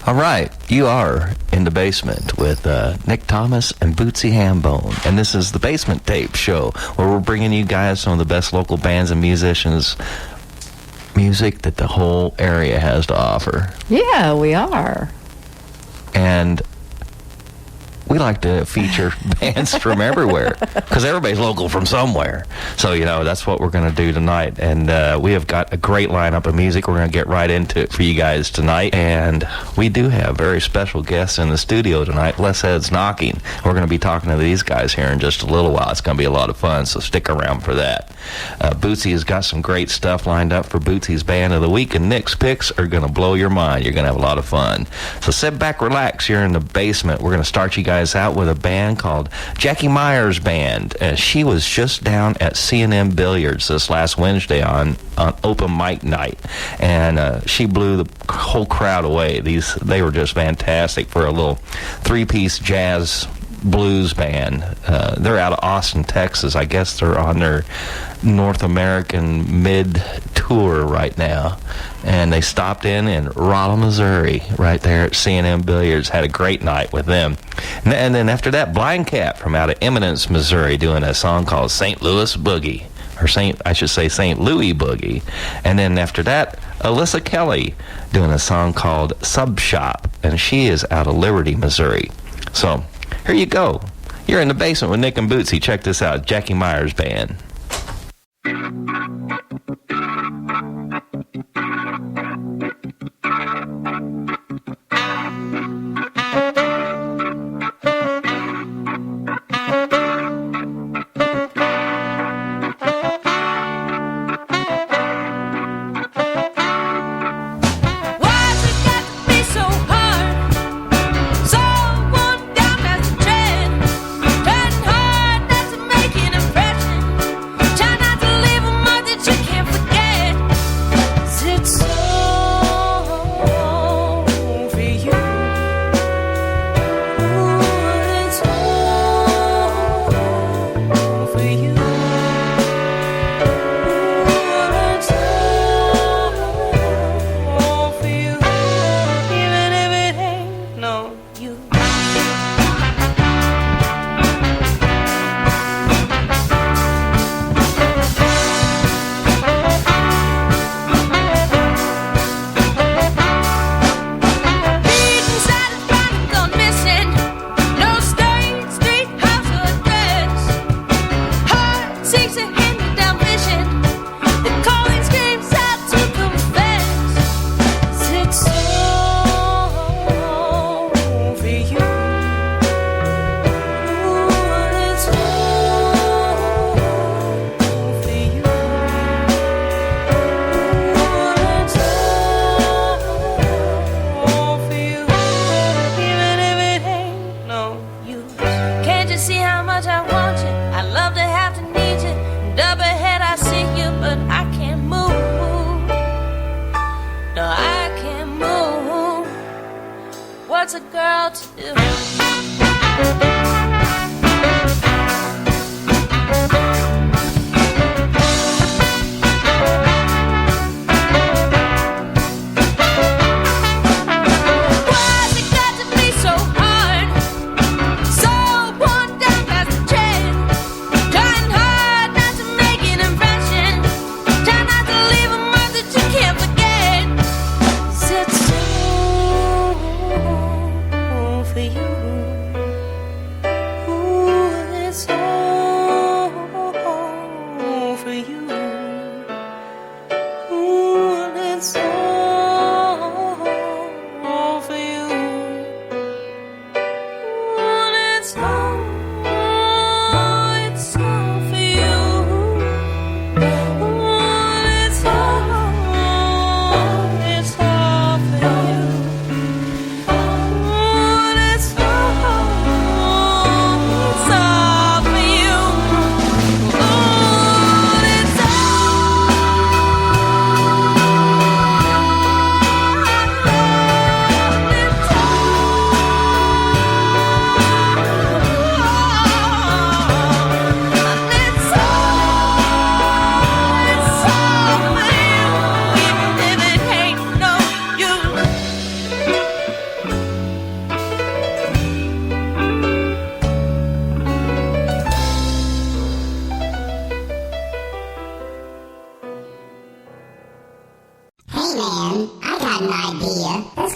All right, you are in the basement with Nick Thomas and Bootsy-Hambone, and this is the Basement Tape Show, where we're bringing you guys some of the best local bands and musicians, music that the whole area has to offer. Yeah, we are. And we like to feature bands from everywhere, because everybody's local from somewhere. So, you know, that's what we're going to do tonight. And we have got a great lineup of music. We're going to get right into it for you guys tonight. And we do have very special guests in the studio tonight. Less Heads Knocking. We're going to be talking to these guys here in just a little while. It's going to be a lot of fun, so stick around for that. Bootsy has got some great stuff lined up for Bootsy's Band of the Week, and Nick's picks are going to blow your mind. You're going to have a lot of fun. So sit back, relax. You're in the basement. We're going to start you guys out with a band called Jackie Myers Band. She was just down at C&M Billiards this last Wednesday on open mic night, and she blew the whole crowd away. They were just fantastic for a little three-piece jazz blues band. They're out of Austin, Texas. I guess they're on their North American mid-tour right now. And they stopped in Rolla, Missouri, right there at C&M Billiards. Had a great night with them. And then after that, Blindcat from out of Eminence, Missouri, doing a song called St. Louis Boogie. Or St. Louis Boogie. And then after that, Alyssa Kelly doing a song called Sub Shop. And she is out of Liberty, Missouri. So here you go. You're in the basement with Nick and Bootsy. Check this out. Jackie Myers Band.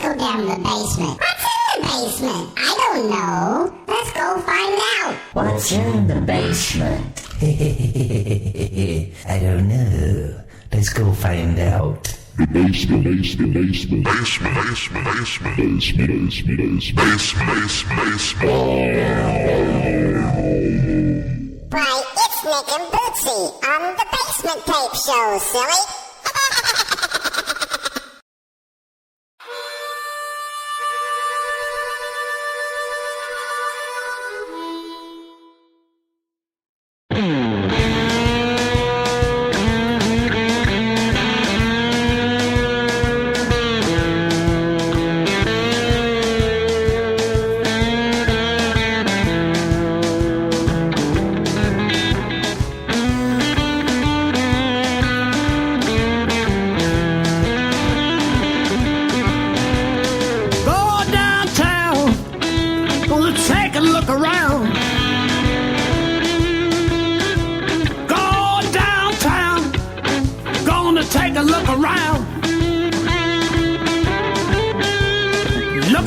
go down to the basement. What's in the basement? I don't know. Let's go find out. What's in the basement? I don't know. Let's go find out. The basement. Right, it's Nick and Bootsy on the Basement Tape Show, silly.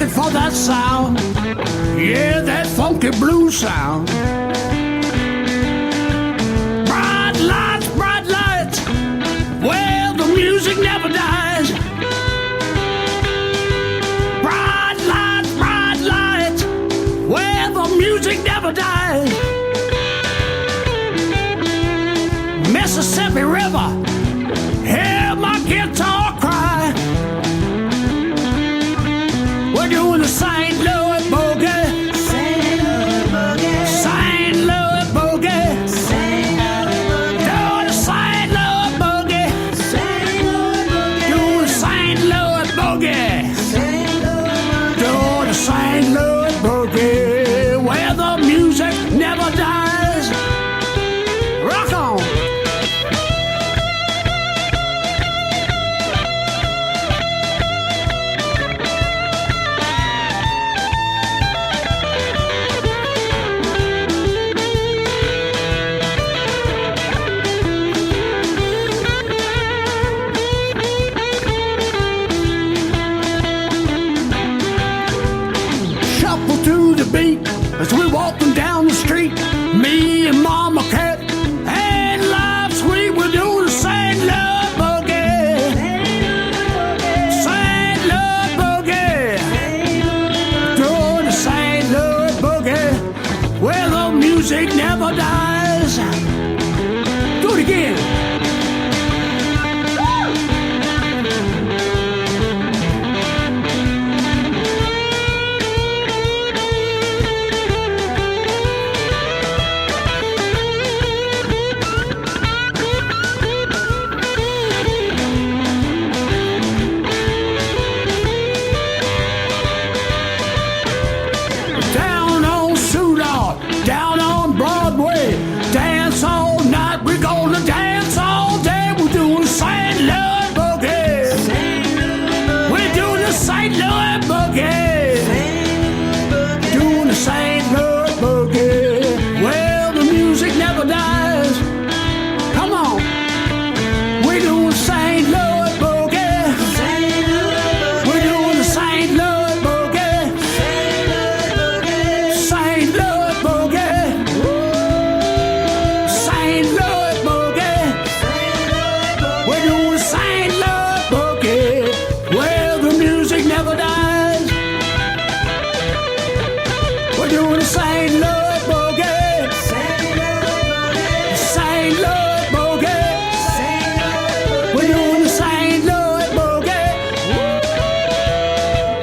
For that sound, yeah, that funky blues sound. Bright lights, well, the music never dies. Bright lights, well, the music never dies. Mississippi River, hear my guitar cry. We're doing the St. Louis Boogie. St. Louis Boogie. St. Louis Boogie. St. Louis Boogie. Doing the St. Louis Boogie. St. Louis Boogie. Doing the St. Louis Boogie. St. Louis Boogie. Doing the St. Louis Boogie. Where the music never dies. Rock on. As we walking down the street, me and Mama Cat, and life sweet, we're doing the St. Louis Boogie. St. Louis Boogie. Doing the St. Louis Boogie, where the music never dies. Do it again. Down on Broadway, dance all night. We're gonna dance all day. We're doing St. Louis Boogie. We're doing the St. Louis Boogie. Doing the St. Louis Boogie. Well, the music never dies. Come on. We're doing St. Louis Boogie. We're doing the St. Louis Boogie. St. Louis Boogie. St. Louis Boogie. We're doing St. Louis Boogie. Well, the music never dies. We're doing the St. Louis Boogie. St. Louis Boogie. We're doing the St. Louis Boogie.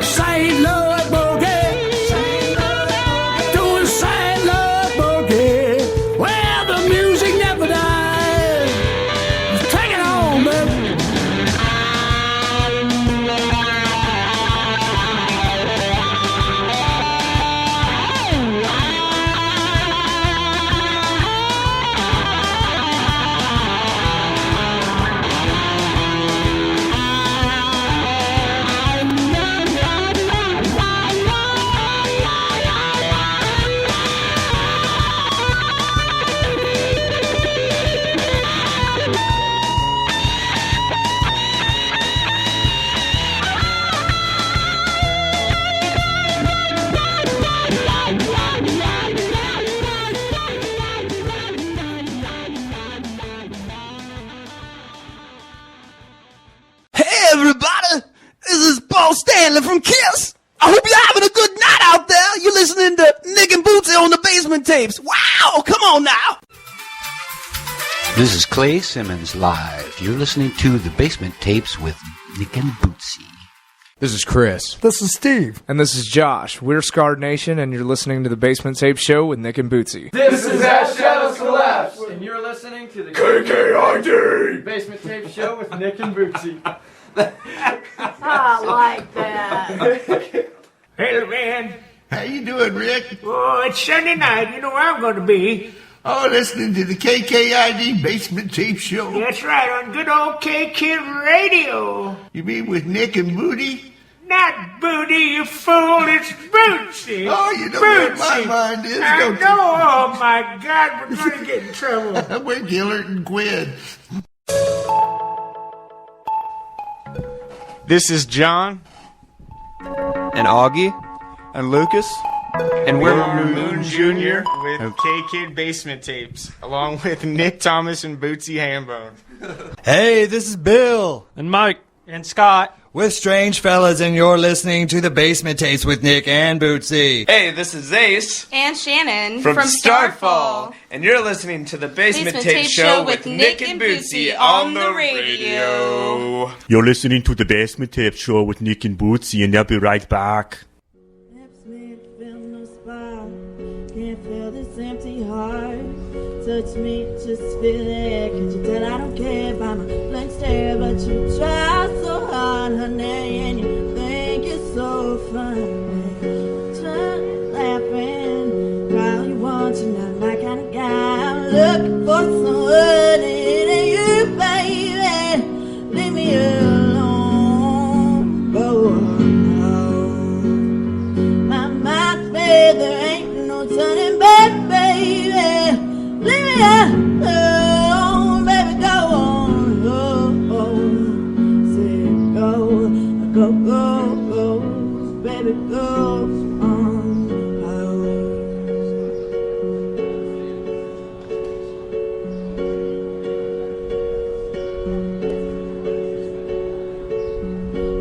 St. Louis Boogie. Doing St. Louis Boogie. Well, the music never dies. Take it home, baby. I hope you're having a good night out there. You're listening to Nick and Bootsy on the Basement Tapes. Wow, come on now. This is Clay Simmons live. You're listening to the Basement Tapes with Nick and Bootsy. This is Chris. This is Steve. And this is Josh. We're Scarred Nation, and you're listening to the Basement Tape Show with Nick and Bootsy. This is As Shadows Collapse, and you're listening to the KKID Basement Tape Show with Nick and Bootsy. I like that. Hey, man. How you doing, Rick? Oh, it's Sunday night. You know where I'm going to be. Oh, listening to the KKID Basement Tape Show. That's right, on good old K-Kid Radio. You mean with Nick and Booty? Not Booty, you fool. It's Bootsy. Oh, you know Bootsy. where my mind is, I don't know. Oh, my God. We're going to get in trouble. We're Gillard and Quinn. This is John. And Augie. And Lucas. And we're Moon Jr. with K-Kid Basement Tapes, along with Nick Thomas and bootsy-hambone. Hey, this is Bill. And Mike. And Scott. With Strange Fellas, and you're listening to the Basement Tapes with Nick and Bootsy. Hey, this is Ace. And Shannon. From Starfall. And you're listening to the Basement Tape Show with Nick and Bootsy on the radio. You're listening to the Basement Tape Show with Nick and Bootsy, and they'll be right back. Can't feel this empty heart. Touch me, just feel it. Can't you tell I don't care by my blank stare? But you try so hard, honey, and you think you're so fun. Try laughing, cry all you want. You're not my kind of guy. I'm looking for someone, it ain't you, baby. Leave me alone. Go on home. My mind's made, there ain't no turning back, baby. Leave me alone, baby, go on. Say go, go, go, go, baby, go on.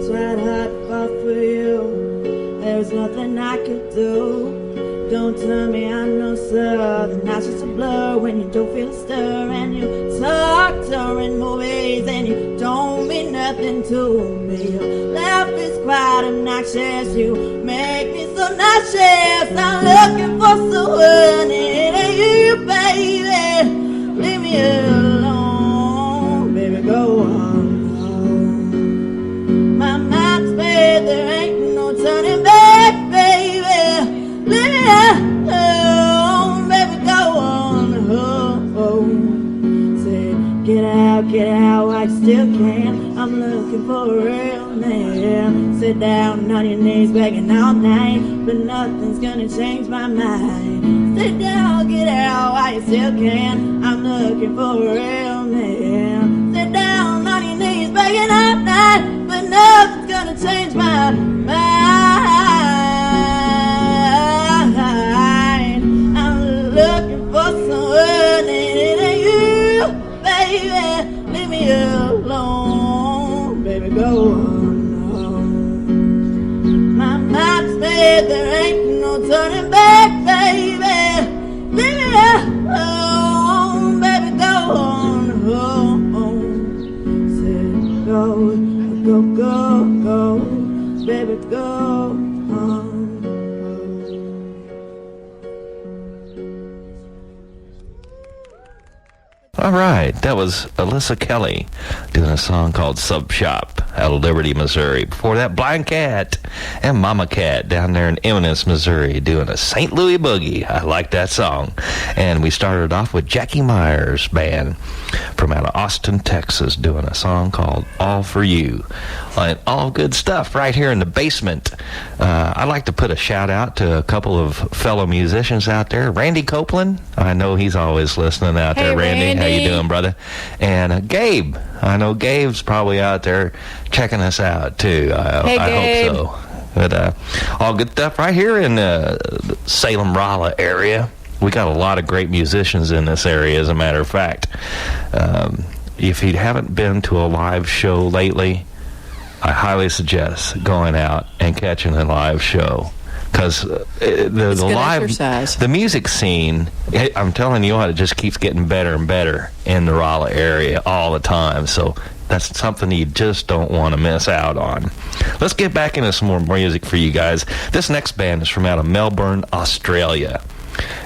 Tried hard, fought for you. There's nothing I could do. Don't tell me I'm no sir. The night's just a blur when you don't feel a stir. And you talk during movies and you don't mean nothing to me. Your laugh is quite obnoxious. You make me so nauseous. I'm looking for someone, it ain't you, baby. Leave me alone, baby, go on home. My mind's made, there ain't no turning back, baby. Leave me alone, baby, go on home. Say, get out, I still can. I'm looking for a real man. Sit down on your knees, begging all night, but nothing's gonna change my mind. Sit down, get out, while you still can. I'm looking for a real man. Sit down on your knees, begging all night, but nothing's gonna change my mind. Looking for someone, and it ain't you, baby. Leave me alone, baby, go on home. My mind's made, there ain't no turning back, baby. Leave me alone, baby, go on home. Say go, go, go, go, baby, go on. All right, that was Alyssa Kelly doing a song called Sub Shop out of Liberty, Missouri. Before that, Blindcat and Mamacat down there in Eminence, Missouri doing a St. Louis Boogie. I like that song. And we started off with Jackie Myers Band from out of Austin, Texas, doing a song called All For You. And all good stuff right here in the basement. I'd like to put a shout out to a couple of fellow musicians out there. Randy Copeland, I know he's always listening out there. Randy, how you doing, brother? And Gabe, I know Gabe's probably out there checking us out too. I hope so. But all good stuff right here in the Salem-Rolla area. We got a lot of great musicians in this area, as a matter of fact. If you haven't been to a live show lately, I highly suggest going out and catching a live show. Because the live, exercise. The music scene, I'm telling you what, it just keeps getting better and better in the Rolla area all the time. So that's something you just don't want to miss out on. Let's get back into some more music for you guys. This next band is from out of Melbourne, Australia.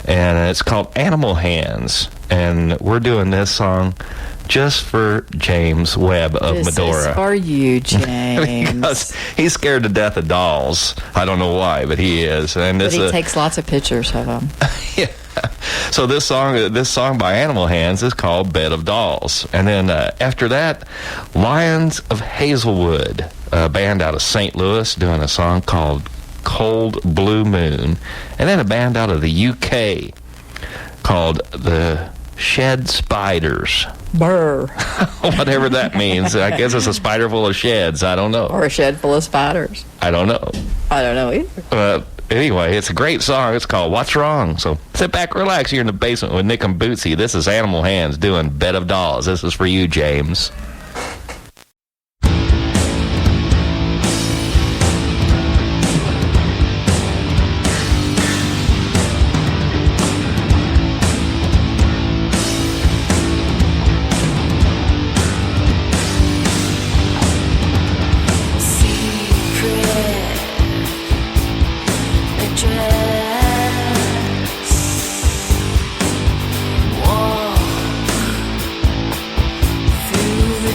And it's called Animal Hands. And we're doing this song just for James Webb of Medora. This is for you, James. Because he's scared to death of dolls. I don't know why, but he is. And but he takes lots of pictures of them. Yeah. So this song by Animal Hands is called Bed of Dolls. And then after that, Lions of Hazelwood, a band out of St. Louis, doing a song called Cold Blue Moon. And then a band out of the UK called the Shed Spiders. Brr. Whatever that means. I guess it's a spider full of sheds. I don't know. Or a shed full of spiders. I don't know. I don't know either. But anyway, it's a great song. It's called What's Wrong? So sit back, relax. You're in the basement with Nick and Bootsy. This is Animal Hands doing Bed of Dolls. This is for you, James. Walk through the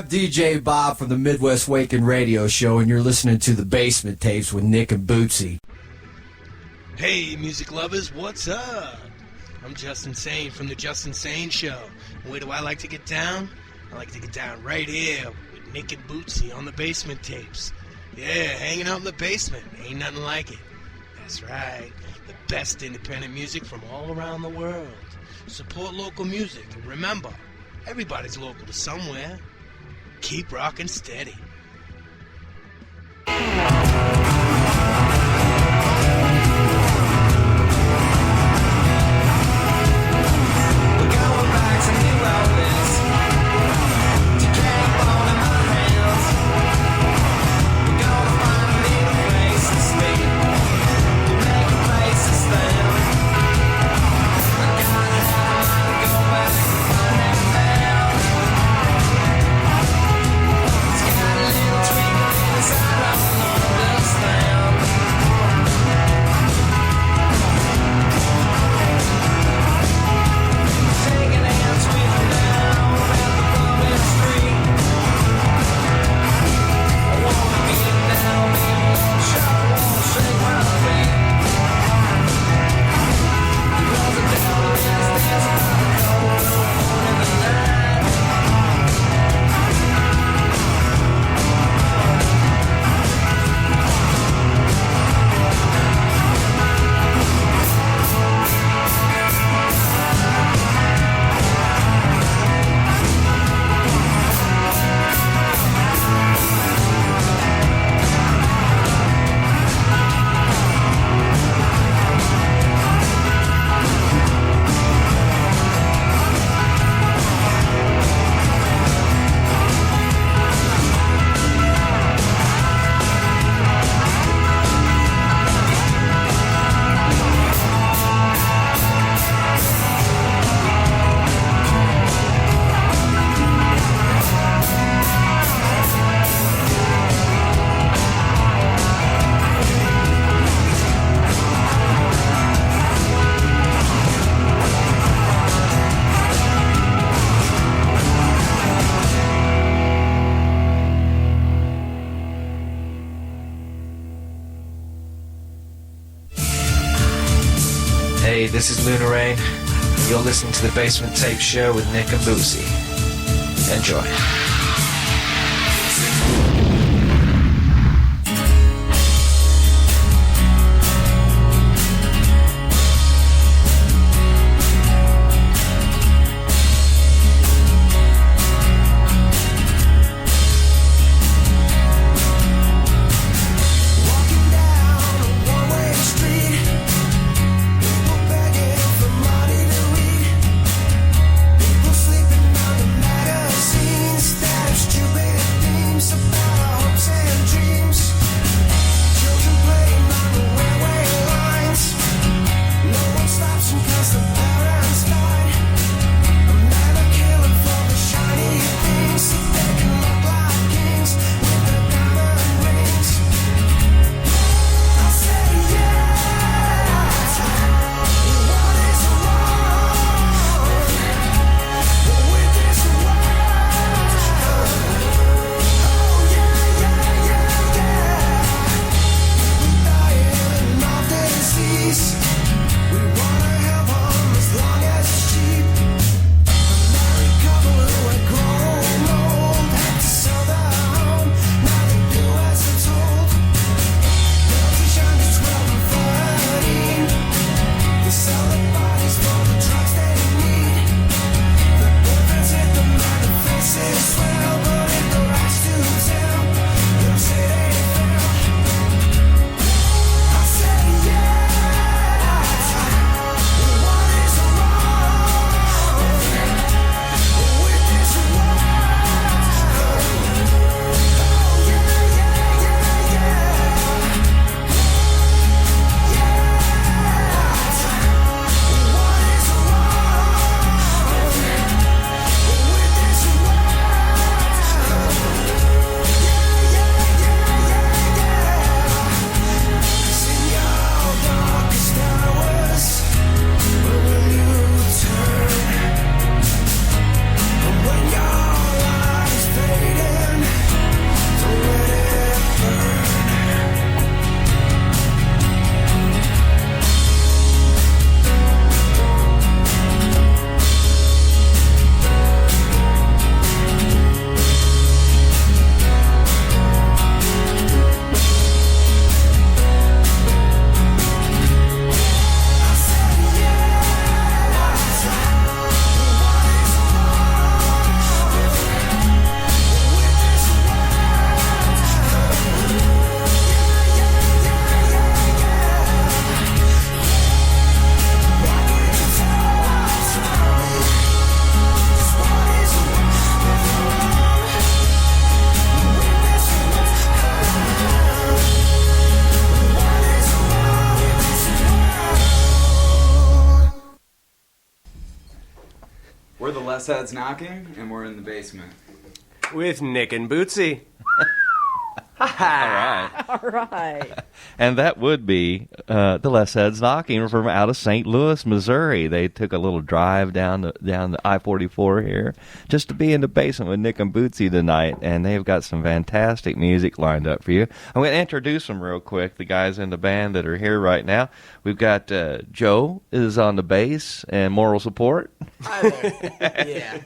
DJ Bob from the Midwest Waking Radio Show, and you're listening to the Basement Tapes with Nick and Bootsy. Hey, music lovers, what's up? I'm Justin Sane from the Justin Sane Show. And where do I like to get down? I like to get down right here with Nick and Bootsy on the Basement Tapes. Yeah, hanging out in the basement. Ain't nothing like it. That's right. The best independent music from all around the world. Support local music. And remember, everybody's local to somewhere. Keep rocking steady. Hey, this is Luna Rain. You're listening to the Basement Tape Show with Nick and Bootsy. Enjoy. Sleeping on the magazine stand. Less Heads Knocking, and we're in the basement. With Nick and Bootsy. All right. All right. And that would be the Less Heads Knocking from out of St. Louis, Missouri. They took a little drive down the I-44 here just to be in the basement with Nick and Bootsy tonight, and they've got some fantastic music lined up for you. I'm going to introduce them real quick, the guys in the band that are here right now. We've got Joe is on the bass and moral support. Hi there. Yeah.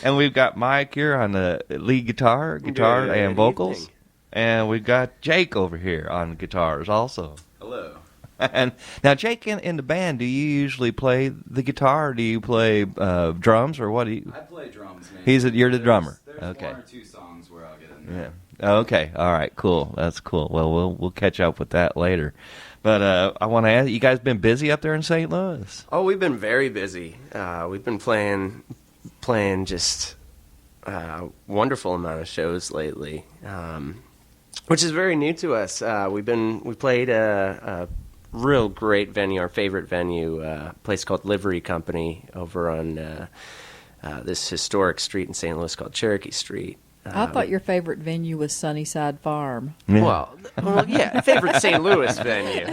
And we've got Mike here on the lead guitar and vocals. Evening. And we've got Jake over here on guitars also. Hello. And now, Jake, in the band, do you usually play the guitar, or do you play drums, or what do you? I play drums, man. You're the drummer. There's okay. one or two songs where I'll get in there. Yeah. Okay. All right. Cool. That's cool. Well, we'll catch up with that later. But I want to ask, you guys been busy up there in St. Louis? Oh, we've been very busy. We've been playing just wonderful amount of shows lately. Which is very new to us. We played a real great venue, our favorite venue, a place called Livery Company over on this historic street in St. Louis called Cherokee Street. I thought your favorite venue was Sunnyside Farm. Yeah. Well, yeah, favorite St. Louis venue.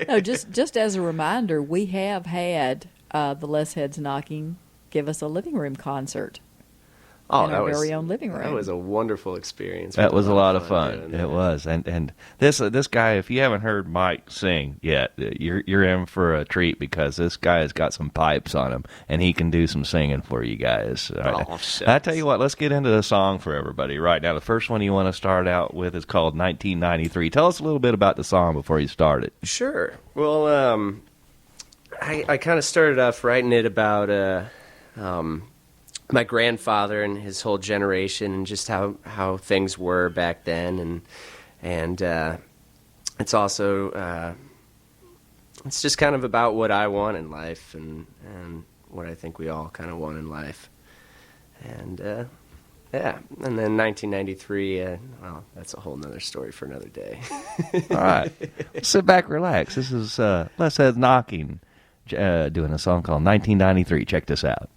No, just as a reminder, we have had the Less Heads Knocking give us a living room concert. In our very own living room. That was a wonderful experience. That was a lot of fun. It was, and this guy, if you haven't heard Mike sing yet, you're in for a treat because this guy has got some pipes on him, and he can do some singing for you guys. Oh, shucks. I tell you what, let's get into the song for everybody right now. The first one you want to start out with is called 1993. Tell us a little bit about the song before you start it. Sure. Well, I kind of started off writing it about my grandfather and his whole generation, and just how things were back then, and it's also it's just kind of about what I want in life and what I think we all kind of want in life, and yeah, and then 1993. Well, that's a whole nother story for another day. All right, sit back, relax. This is Less Heads Knocking, doing a song called 1993. Check this out.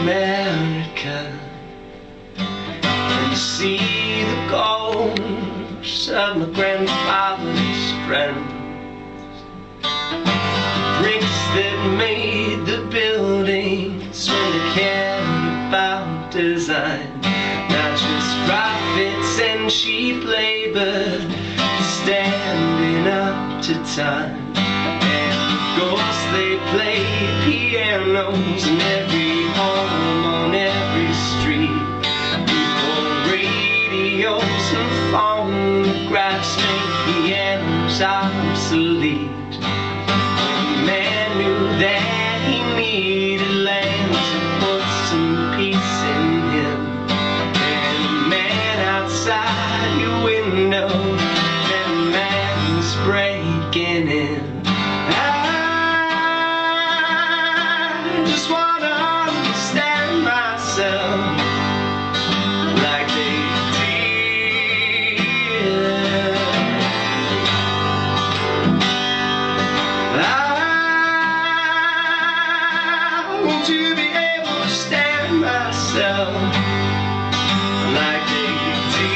America, and see the ghosts of my grandfather's friends, bricks that made the buildings when they cared about design, not just profits and cheap labor, standing up to time. And of course they play pianos in every home on every street, before radios and phonographs make pianos obsolete. When man knew that he needed land to put some peace in him, and a man outside your window, that man's breaking in. I just wanna understand myself like they did. I want to be able to stand myself like they did.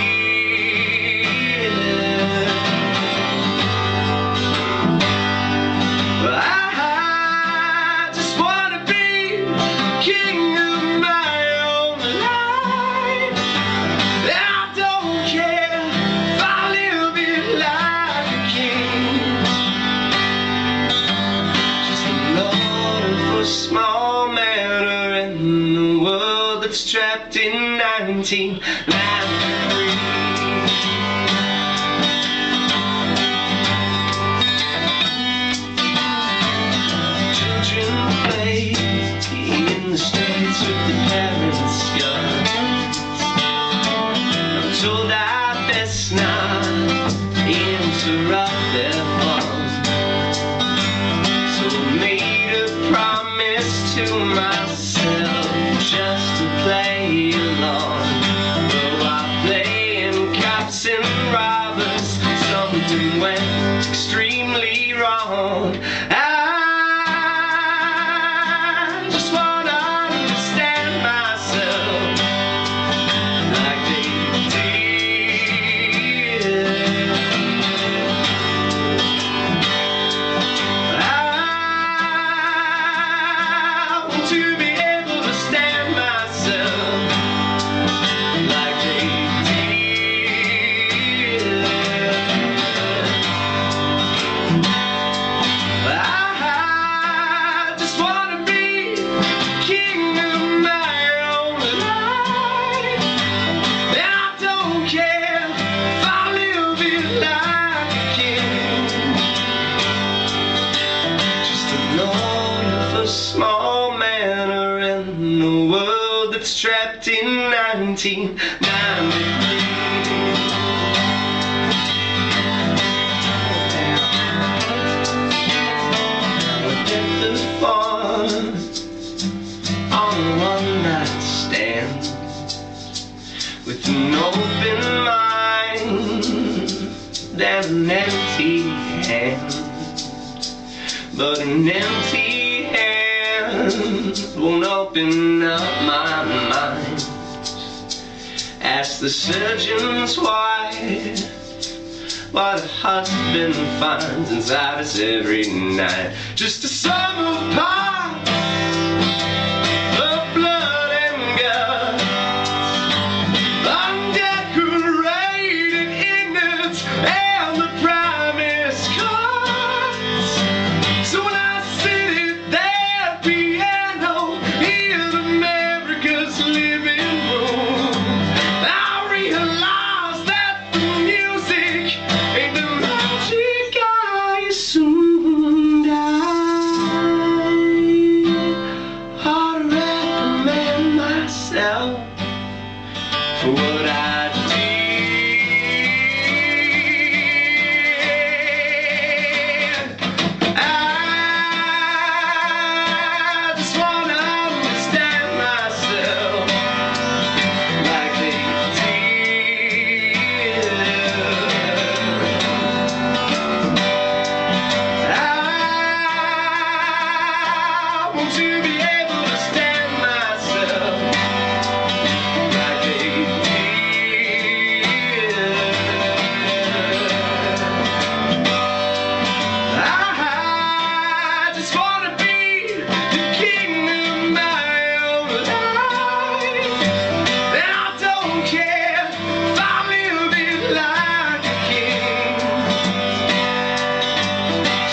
I just wanna be king of my own life. I don't care if I live it like a king, just a lord for a small manor in the world that's trapped in 1993. Children play in the streets with their parents' guns. I'm told I best not interrupt their fun. this to myself just to play along. But while playing cops and robbers, something went extremely wrong. I just want to understand myself like they did. I want to be able to stand myself like they did. I just want to be king of my own life. And I don't care if I live it like a king. Just a lawyer for small manor in the world that's trapped in 1993. On a one-night stand with an open mind and an empty hand, but an empty hand won't open up my mind. Ask the surgeon's wife what a husband finds inside us every night. Just a sum of parts of blood and guts, undecorated innards, and the promised cards. So when I sit at that piano in America's living room, I realize that the music ain't the magic I assumed. I ought to recommend myself for what I did. I just want to understand myself like they did. I want to be able to stand myself like they did. I just want to be the king of my own life. And I don't care if I live it like a king.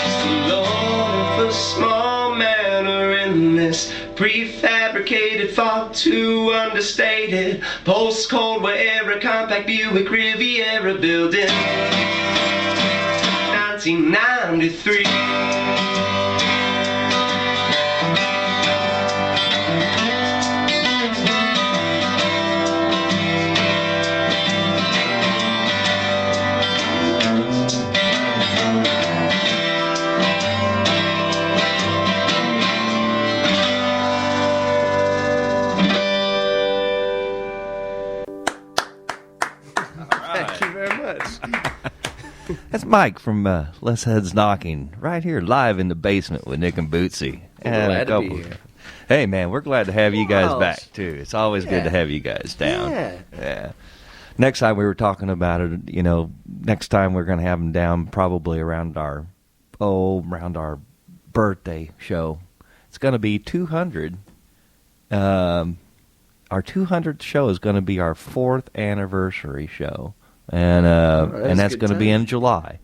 Just a lawyer for small manor in this prefabricated, far too understated post-Cold War era compact Buick Riviera building, 1993. Thank you very much. That's Mike from Less Heads Knocking, right here live in the basement with Nick and Bootsy. And Glad a to be couple- here. Hey, man, we're glad to have you guys Wow. back, too. It's always good to have you guys down. Yeah. Next time we were talking about it, next time we're going to have them down probably around our birthday show. It's going to be 200. Our 200th show is going to be our 4th anniversary show. And that's going to be in July.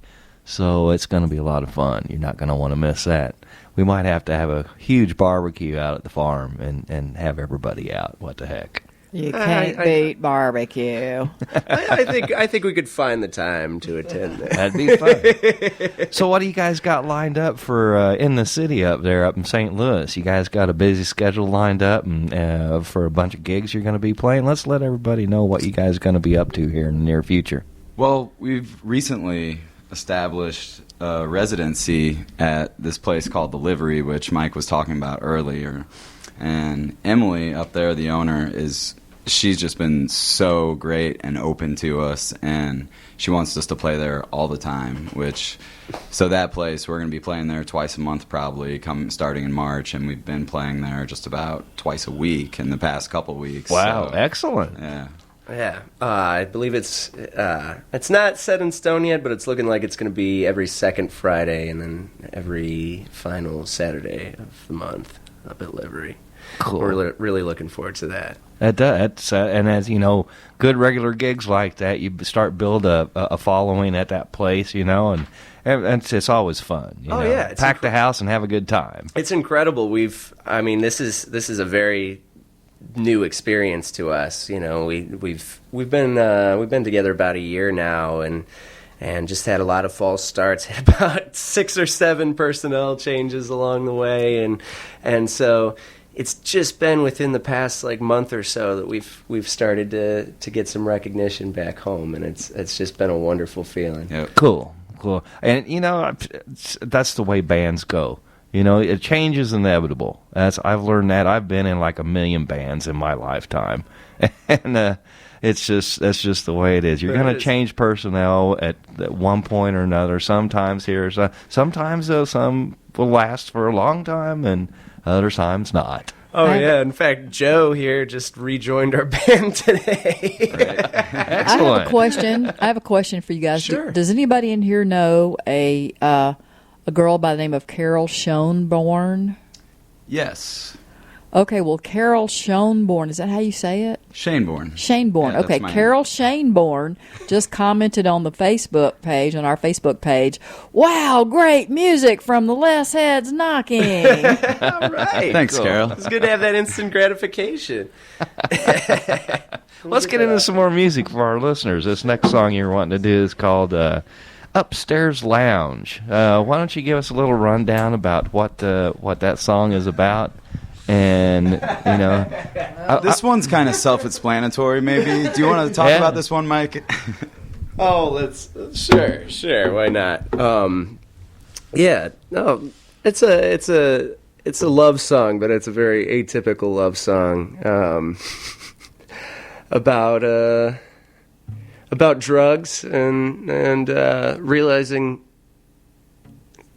So it's going to be a lot of fun. You're not going to want to miss that. We might have to have a huge barbecue out at the farm and have everybody out. What the heck? You can't beat barbecue. I think we could find the time to attend that. That'd be fun. So what do you guys got lined up for in the city up there, up in St. Louis? You guys got a busy schedule lined up and for a bunch of gigs you're going to be playing? Let's let everybody know what you guys are going to be up to here in the near future. Well, we've recently established a residency at this place called The Livery, which Mike was talking about earlier. And Emily up there, the owner, she's just been so great and open to us, and she wants us to play there all the time, so that place, we're going to be playing there twice a month probably, starting in March, and we've been playing there just about twice a week in the past couple weeks. Wow, so, excellent. Yeah, I believe it's not set in stone yet, but it's looking like it's going to be every second Friday and then every final Saturday of the month up at Livery. Cool. We're really looking forward to that. And as you know, good regular gigs like that, you start build a following at that place, you know, and it's always fun. You know? Yeah, pack the house and have a good time. It's incredible. This is a very new experience to us. You know, we've been together about a year now, and just had a lot of false starts. Had about 6 or 7 personnel changes along the way, and so. It's just been within the past month or so that we've started to get some recognition back home, and it's just been a wonderful feeling. Yep. Cool. And you know, that's the way bands go. You know, a change is inevitable. I've learned that. I've been in like a million bands in my lifetime, and that's just the way it is. You're going to change personnel at one point or another. Sometimes sometimes some will last for a long time, and other times not. Oh, yeah. In fact, Joe here just rejoined our band today. Excellent. I have a question for you guys. Sure. Does anybody in here know a girl by the name of Carol Schoenborn? Yes. Okay, well, Carol Schoenborn, is that how you say it? Shaneborn. Shaneborn. Yeah, okay, Carol Shaneborn just commented on the Facebook page, on our Facebook page, wow, great music from the Less Heads Knocking. All right. Thanks, cool. Carol. It's good to have that instant gratification. Let's get into some more music for our listeners. This next song you're wanting to do is called Upstairs Lounge. Why don't you give us a little rundown about what that song is about? And, you know... this one's kind of self-explanatory, maybe. Do you want to talk about this one, Mike? Sure, why not? It's a love song, but it's a very atypical love song about drugs and realizing,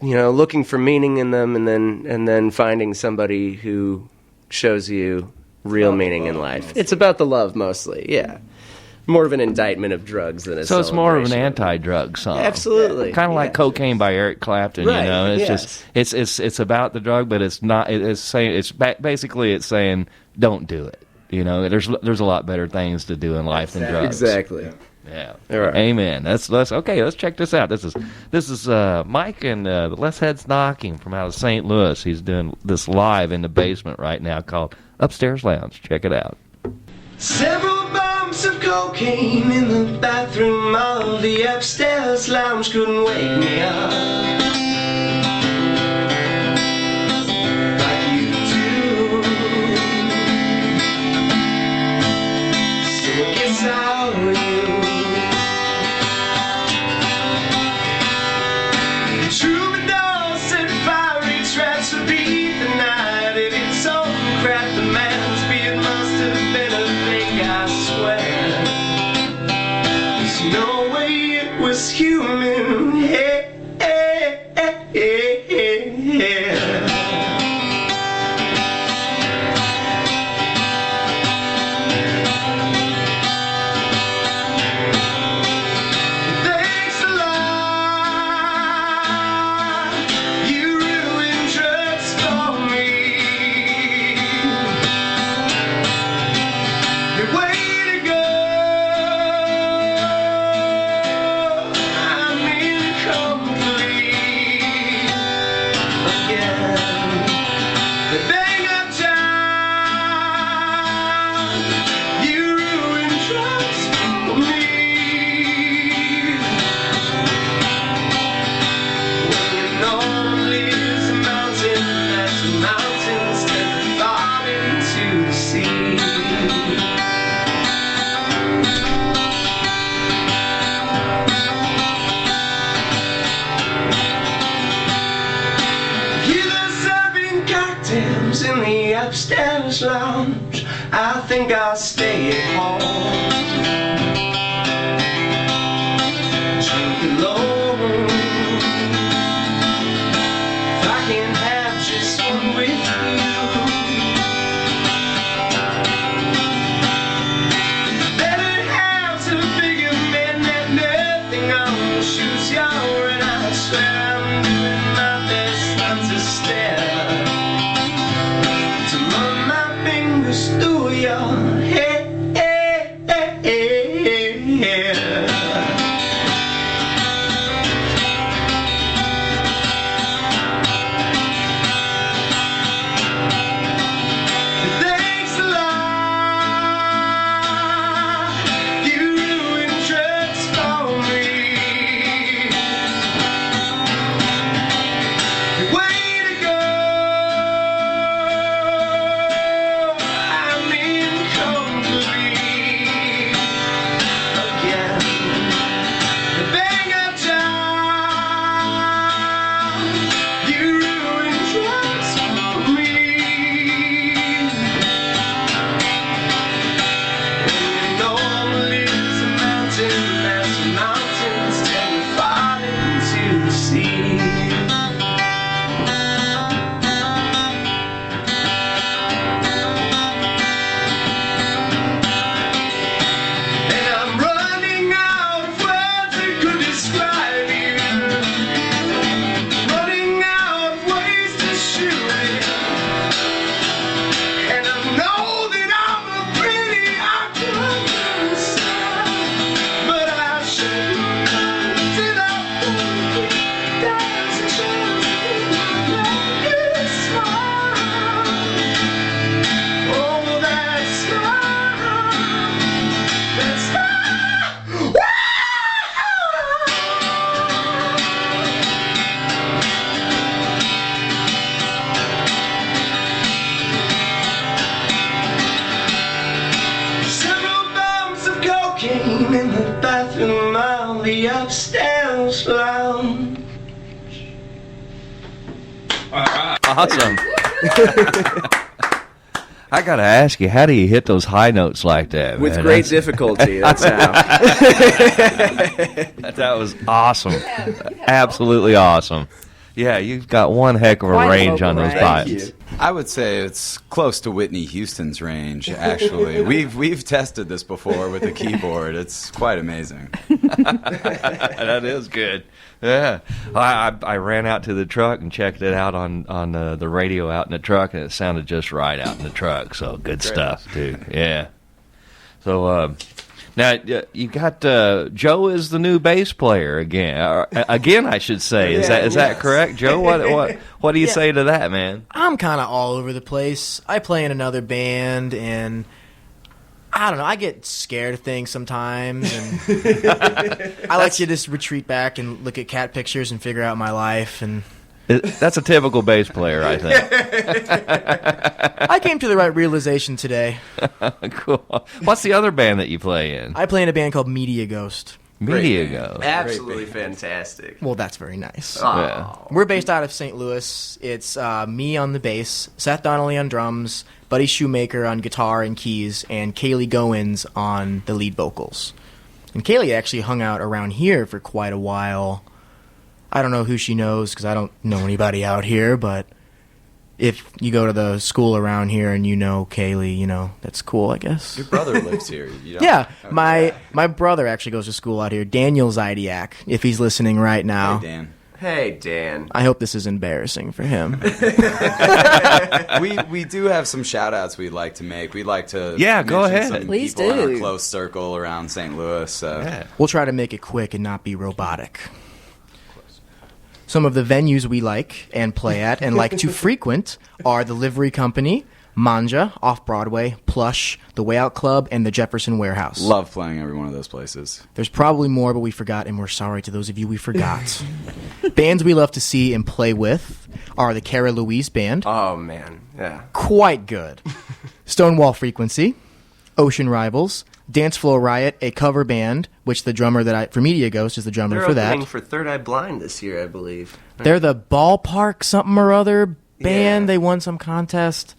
you know, looking for meaning in them, and then finding somebody who shows you real meaning in life. Mostly. It's about the love mostly, yeah. More of an indictment of drugs than a So it's more of an anti-drug song. Absolutely. Yeah. Kind of like Cocaine by Eric Clapton, right. You know. It's just it's about the drug, but it's not. It's saying basically saying don't do it. You know, there's a lot better things to do in life than drugs. Exactly. Yeah. All right. Amen. Let's check this out. This is Mike and the Less Heads Knocking from out of St. Louis. He's doing this live in the basement right now called Upstairs Lounge. Check it out. Several bumps of cocaine in the bathroom of the upstairs lounge couldn't wake me up like you do. So I guess I owe you. Troubadour said fiery tracks would beat the night. If it's all crap, the man's beard must have been a fake, I swear. There's no way it was human. Hey, hey. upstairs lounge. I think I'll stay at home. Drink alone. If I can have just one with you. Better have to figure men that nothing on the shoes you're and I swear I'm doing my best not to stare. To run my fingers through your hair. Thanks a lot. You ruined drugs for me. Way to go. I'm incomplete again. Bang up job. You ruined drugs for me. And normally it's a mountain, massive mountains tend to fall into the sea. And I'm running out of words that could describe you. Running out of ways to shoot it. And I know that I'm a pretty awkward person, but I should till I think there's a chance that you smile. Oh, that smile, that smile. Several bumps of cocaine in the bathroom of the upstairs lounge. Awesome. I gotta ask you, how do you hit those high notes like that? With man? great That's- difficulty. That's how. That was awesome. Absolutely awesome. Yeah, you've got one heck of a Quite a range on vocal those range. pipes. I would say it's close to Whitney Houston's range. Actually, we've tested this before with the keyboard. It's quite amazing. That is good. Yeah, I ran out to the truck and checked it out on the radio out in the truck, and it sounded just right out in the truck. So good stuff, dude. Yeah. So now you got Joe is the new bass player again. Again, I should say. Is that correct, Joe? What do you say to that, man? I'm kind of all over the place. I play in another band, and I don't know. I get scared of things sometimes, and I like to just retreat back and look at cat pictures and figure out my life. And That's a typical bass player, I think. I came to the right realization today. Cool. What's the other band that you play in? I play in a band called Media Ghost. Media Ghost. Absolutely fantastic. Well, that's very nice. Yeah. We're based out of St. Louis. It's me on the bass, Seth Donnelly on drums, Buddy Shoemaker on guitar and keys, and Kaylee Goins on the lead vocals. And Kaylee actually hung out around here for quite a while. I don't know who she knows because I don't know anybody out here, but if you go to the school around here and you know Kaylee, you know, that's cool, I guess. Your brother lives here. You don't? Yeah, Okay. my brother actually goes to school out here, Daniel Zydiak, if he's listening right now. Hey, Dan. Hey, Dan. I hope this is embarrassing for him. we do have some shout outs we'd like to make. We'd like to go mention ahead. some Please people in do. our close circle around St. Louis. So. We'll try to make it quick and not be robotic. Some of the venues we like and play at and like to frequent are the Livery Company, Manja, Off-Broadway, Plush, the Way Out Club, and the Jefferson Warehouse. Love playing every one of those places. There's probably more, but we forgot, and we're sorry to those of you we forgot. Bands we love to see and play with are the Cara Louise Band. Oh, man. Yeah. Quite good. Stonewall Frequency, Ocean Rivals, Dance Floor Riot, a cover band, which the drummer for Media Ghost is the drummer They're for that. opening for Third Eye Blind this year, I believe. They're the Ballpark something or other band. They won some contest.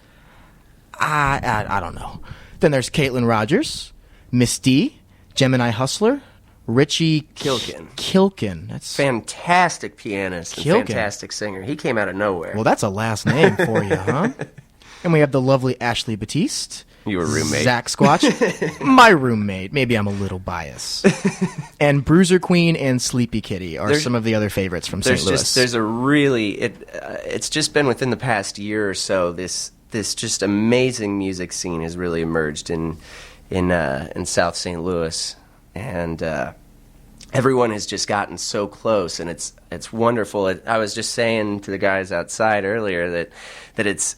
I don't know. Then there's Caitlin Rogers, Miss D, Gemini Hustler, Richie Kilkin. That's fantastic pianist and Kilkin. fantastic singer. He came out of nowhere. Well, that's a last name for you, huh? And we have the lovely Ashley Batiste. You were roommate. Zach Squatch. My roommate. Maybe I'm a little biased. And Bruiser Queen and Sleepy Kitty are some of the other favorites from St. Louis. There's a really... it's just been within the past year or so, this just amazing music scene has really emerged in South St. Louis. And everyone has just gotten so close, and it's wonderful. I was just saying to the guys outside earlier that it's...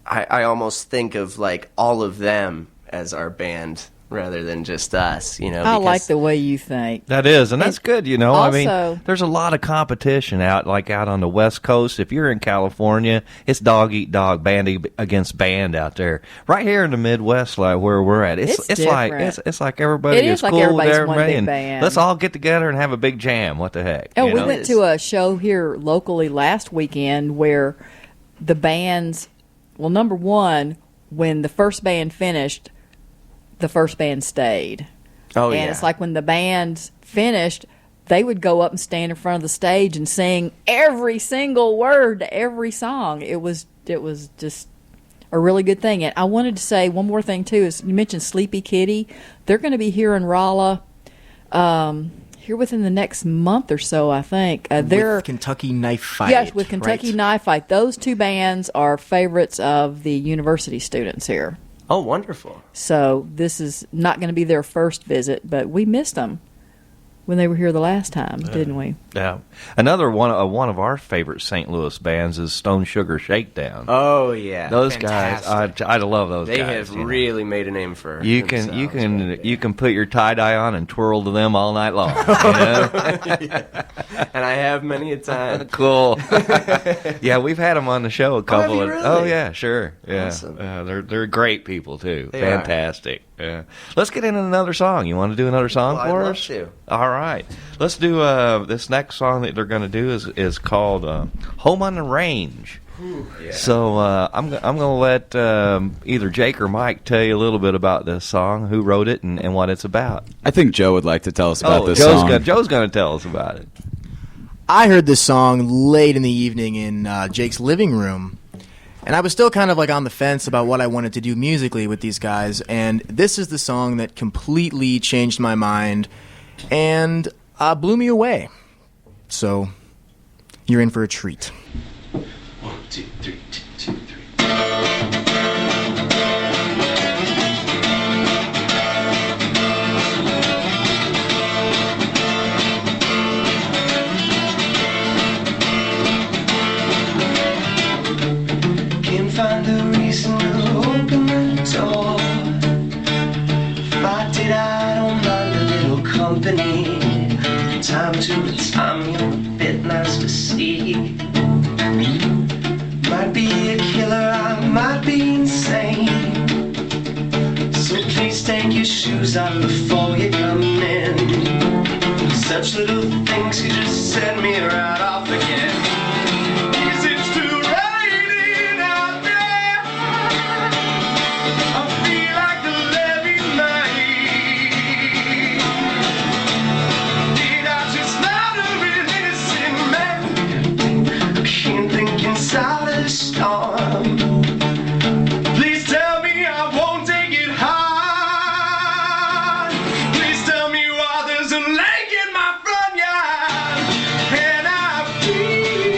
I almost think of like all of them as our band rather than just us, you know. I like the way you think. That is, and that's good, you know. Also, I mean, there's a lot of competition out on the West Coast. If you're in California, it's dog eat dog, band against band out there. Right here in the Midwest, like where we're at, it's like it's like everybody is like cool with everybody's everybody, one big and band. let's all get together and have a big jam. What the heck? Oh, we went to a show here locally last weekend where the bands. Well, number one, when the first band finished, the first band stayed. Oh, and yeah. it's like when the bands finished, they would go up and stand in front of the stage and sing every single word to every song. It was just a really good thing. And I wanted to say one more thing, too, is you mentioned Sleepy Kitty. They're going to be here in Rolla here within the next month or so, I think. With Kentucky Knife Fight. Yes, with Kentucky Knife Fight. Those two bands are favorites of the university students here. Oh, wonderful. So this is not going to be their first visit, but we missed them when they were here the last time, didn't we? Yeah. Another one of our favorite St. Louis bands is Stone Sugar Shakedown. Oh yeah, those fantastic. guys, I love those guys. They have really made a name for you can put your tie dye on and twirl to them all night long. You know? Yeah. And I have many a time. Cool. Yeah, we've had them on the show a couple have of. you really? Oh yeah, sure. Yeah, Awesome. they're great people too. They Fantastic. Yeah. Let's get into another song. You want to do another song Well, for I'd us? love to. All right. Let's do this next song that they're going to do is called "Home on the Range." Yeah. So I'm going to let either Jake or Mike tell you a little bit about this song, who wrote it, and what it's about. I think Joe would like to tell us about this song. Joe's going to tell us about it. I heard this song late in the evening in Jake's living room, and I was still kind of like on the fence about what I wanted to do musically with these guys, and this is the song that completely changed my mind and blew me away. So you're in for a treat. 1, 2, 3, 2, 3. Can't find a reason to open the door. If I did, I don't mind a little company. Time to time, you're a bit nice to see. Might be a killer, I might be insane. So please take your shoes off before you come in. Such little things could just set me right off again. 'Cause it's too raining out there. I feel like the levee might. Did I just murder an innocent man? I can't think inside of the storm. Please tell me I won't take it hard. Please tell me why there's a lake in my front yard. And I feel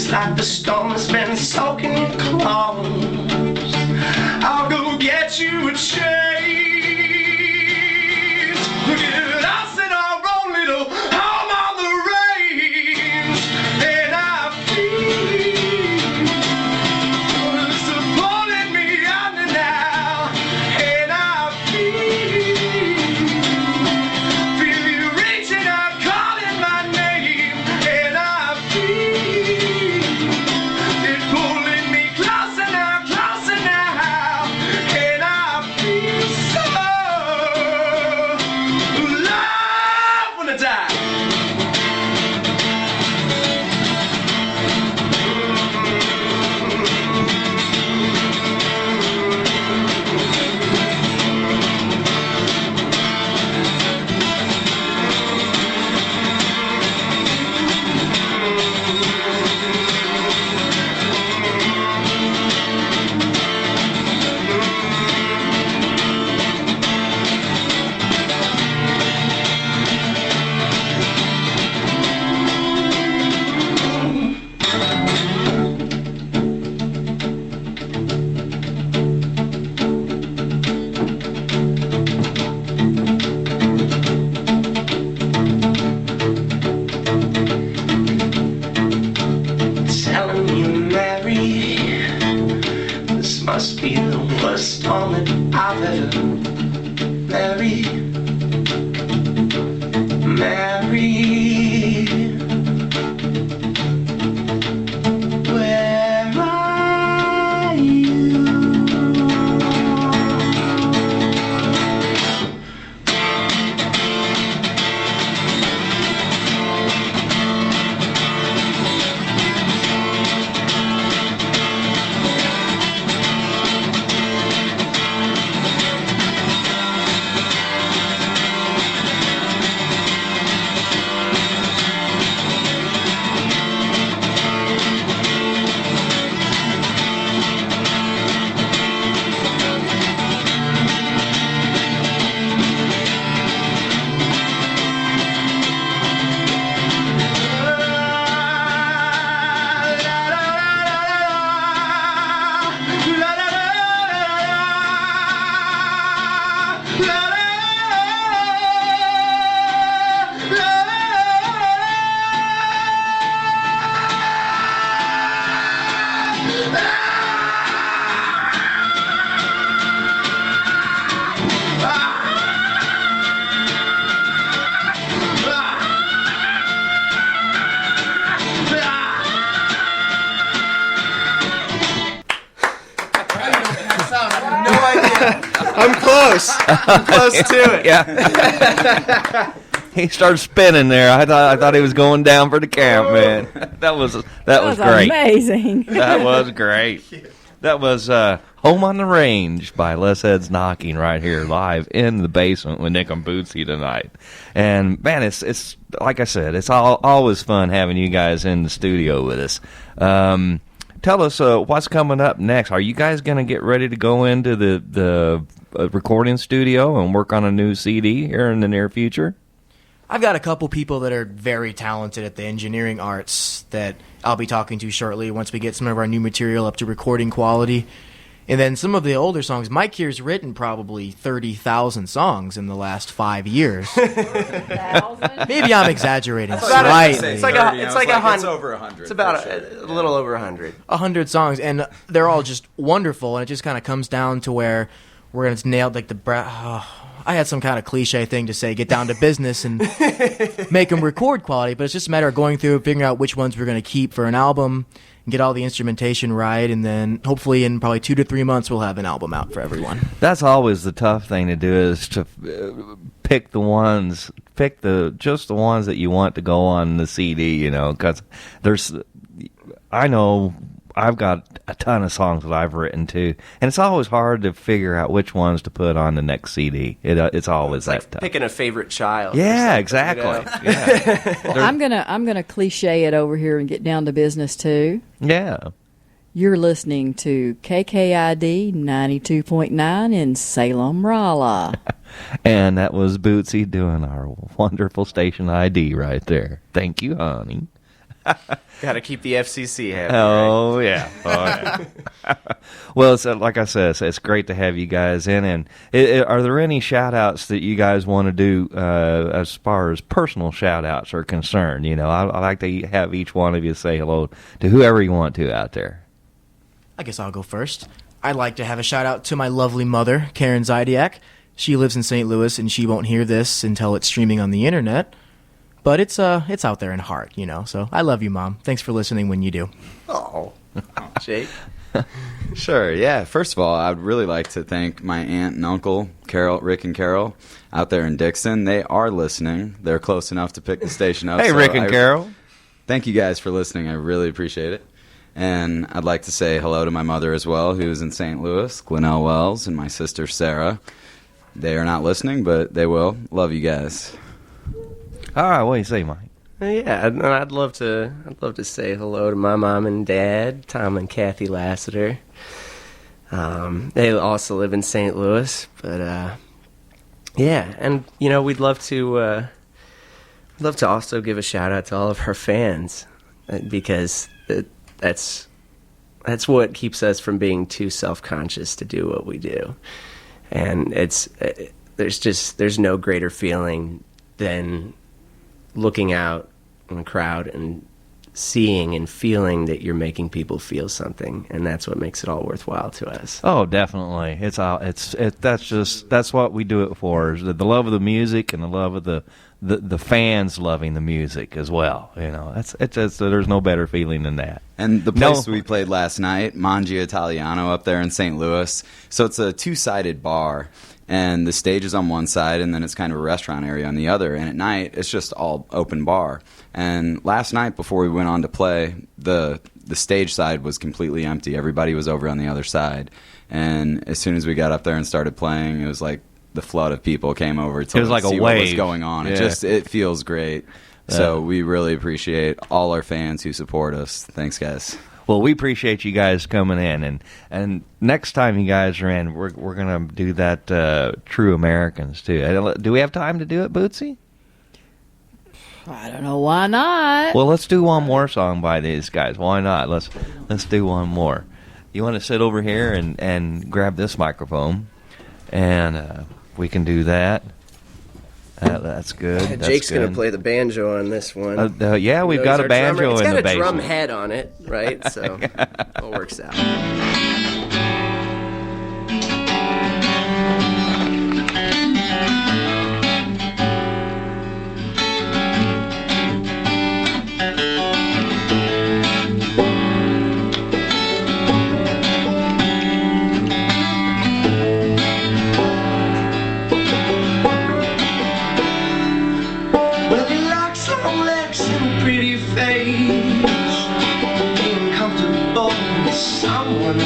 It's like the storm has been soaking your clothes. I'll go get you a change. Get us in our own little home on the range. And I feel it's pulling me under now. And I feel you reaching out, calling my name. And I feel it pulling me closer now, closer now. And I feel so alive when I die. Telling me, Mary, this must be the worst storm that I've ever married. Mary, where are you? I'm close. I'm close to it. Yeah. He started spinning there. I thought he was going down for the count, man. That was great. Amazing. That was great. That was Home on the Range by Les Heads Knocking right here live in the basement with Nick and Bootsy tonight. And man, it's like I said, it's always fun having you guys in the studio with us. Tell us what's coming up next. Are you guys going to get ready to go into the recording studio and work on a new CD here in the near future? I've got a couple people that are very talented at the engineering arts that I'll be talking to shortly once we get some of our new material up to recording quality. And then some of the older songs. Mike here's written probably 30,000 songs in the last 5 years. Maybe I'm exaggerating slightly. It's like a hundred. It's over 100. It's about a little over 100. 100 songs, and they're all just wonderful. And it just kind of comes down to where we're gonna nail like I had some kind of cliche thing to say, get down to business and make them record quality, but it's just a matter of going through, figuring out which ones we're going to keep for an album, and get all the instrumentation right, and then hopefully in probably 2 to 3 months we'll have an album out for everyone. That's always the tough thing to do, is to pick the ones that you want to go on the CD, you know, because I know I've got a ton of songs that I've written too, and it's always hard to figure out which ones to put on the next CD. It's always it's like that tough. Picking a favorite child. Yeah, exactly. You know? Yeah. Well, I'm gonna cliche it over here and get down to business too. Yeah. You're listening to KKID 92.9 in Salem, Rolla. And that was Bootsy doing our wonderful station ID right there. Thank you, honey. Got to keep the FCC happy. Oh, yeah. Oh, yeah. Well, it's, like I said, it's great to have you guys in. And are there any shout-outs that you guys want to do as far as personal shout-outs are concerned? You know, I like to have each one of you say hello to whoever you want to out there. I guess I'll go first. I'd like to have a shout-out to my lovely mother, Karen Zydiak. She lives in St. Louis, and she won't hear this until it's streaming on the internet. But it's out there in heart, you know. So I love you, Mom. Thanks for listening when you do. Oh, Jake. Sure, yeah. First of all, I would really like to thank my aunt and uncle, Rick and Carol, out there in Dixon. They are listening. They're close enough to pick the station up. Hey, Rick and Carol. Thank you guys for listening. I really appreciate it. And I'd like to say hello to my mother as well, who's in St. Louis, Gwinnell Wells, and my sister, Sarah. They are not listening, but they will. Love you guys. All right, what do you say, Mike? Yeah, I'd love to say hello to my mom and dad, Tom and Kathy Lassiter. They also live in St. Louis, but yeah, and you know we'd love to also give a shout out to all of her fans because that's what keeps us from being too self-conscious to do what we do, and there's no greater feeling than looking out in a crowd and seeing and feeling that you're making people feel something, and that's what makes it all worthwhile to us. Oh, definitely. That's what we do it for. Is the love of the music and the love of the fans loving the music as well. You know, there's no better feeling than that. And the place we played last night, Mangia Italiano up there in St. Louis. So it's a two-sided bar. And the stage is on one side, and then it's kind of a restaurant area on the other. And at night, it's just all open bar. And last night, before we went on to play, the stage side was completely empty. Everybody was over on the other side. And as soon as we got up there and started playing, it was like the flood of people came over to see what was going on. Yeah. It feels great. So we really appreciate all our fans who support us. Thanks, guys. Well, we appreciate you guys coming in, and next time you guys are in, we're gonna do that True Americans too. Do we have time to do it, Bootsy? I don't know, why not? Well, let's do one more song by these guys. Why not? Let's do one more. You want to sit over here and grab this microphone, and we can do that. That's good. Jake's going to play the banjo on this one. Yeah, we've got a banjo in the basement. It's got a drum head on it, right? So it all works out. Someone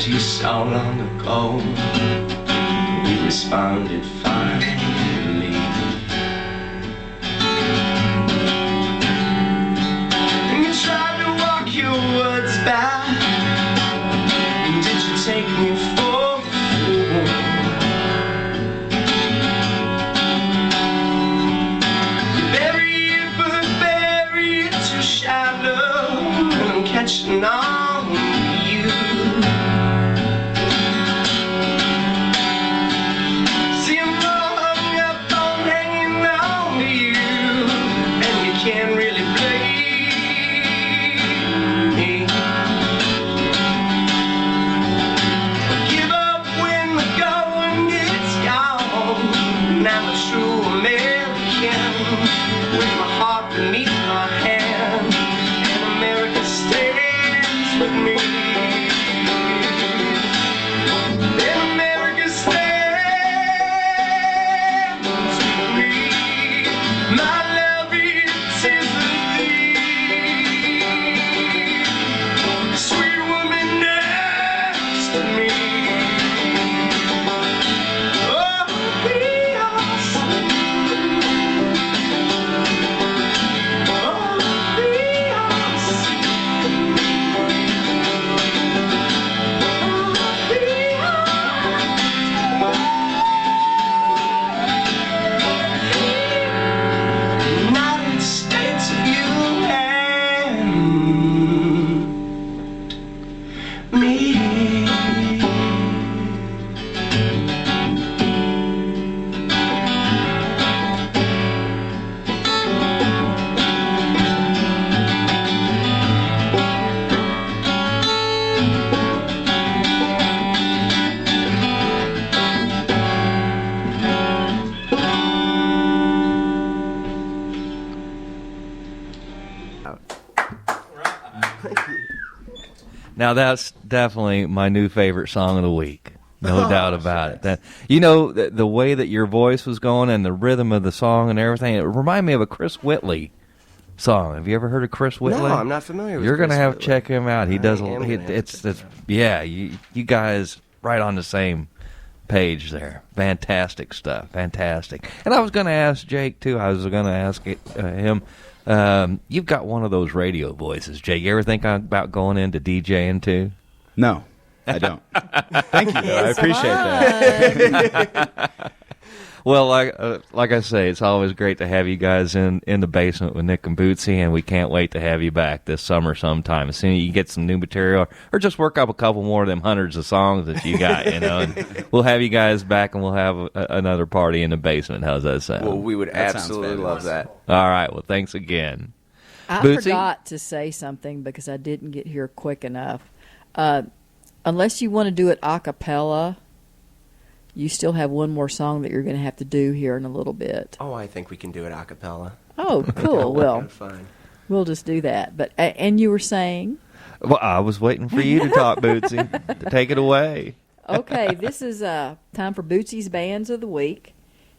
You so long ago, you responded finally. And you tried to walk your words back. Did you take me for a fool? You bury it, but bury it too shallow. And I'm catching on to you. Can't really blame me. Give up when the going gets gone. And I'm a true American with my heart beneath my hand, and America stands with me. And America stands with me. My sweet woman next to me. Oh, be awesome. Oh, be awesome. Oh, be awesome. United States of you and me. Now that's definitely my new favorite song of the week. No doubt about it. That, you know, the way that your voice was going and the rhythm of the song and everything, it reminded me of a Chris Whitley song. Have you ever heard of Chris Whitley? No, I'm not familiar with You're going to have to Whitley. check him out. He does yeah, you guys right on the same page there. Fantastic stuff. Fantastic. And I was going to ask Jake too. I was going to ask him, you've got one of those radio voices, Jake. You ever think about going into DJing too? No, I don't. Thank you, though. I appreciate that. Well, like I say, it's always great to have you guys in the basement with Nick and Bootsy, and we can't wait to have you back this summer sometime. As soon as you get some new material, or just work up a couple more of them hundreds of songs that you got, you know, and we'll have you guys back, and we'll have another party in the basement. How's that sound? Well, we would absolutely love that. All right. Well, thanks again. I Bootsy? forgot to say something because I didn't get here quick enough. Unless you want to do it a cappella, you still have one more song that you're going to have to do here in a little bit. Oh, I think we can do it a cappella. Oh, cool. Well, fine. We'll just do that. But and you were saying? Well, I was waiting for you to talk, Bootsy. To take it away. Okay, this is time for Bootsy's Bands of the Week.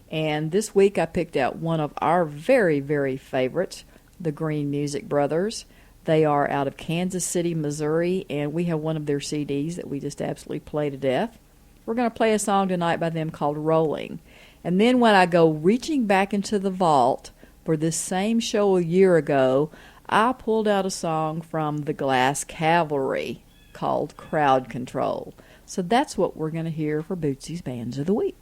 And this week I picked out one of our very, very favorites, the Green Music Brothers. They are out of Kansas City, Missouri, and we have one of their CDs that we just absolutely play to death. We're going to play a song tonight by them called Rolling. And then when I go reaching back into the vault for this same show a year ago, I pulled out a song from the Glass Cavalry called Crowd Control. So that's what we're going to hear for Bootsy's Bands of the Week.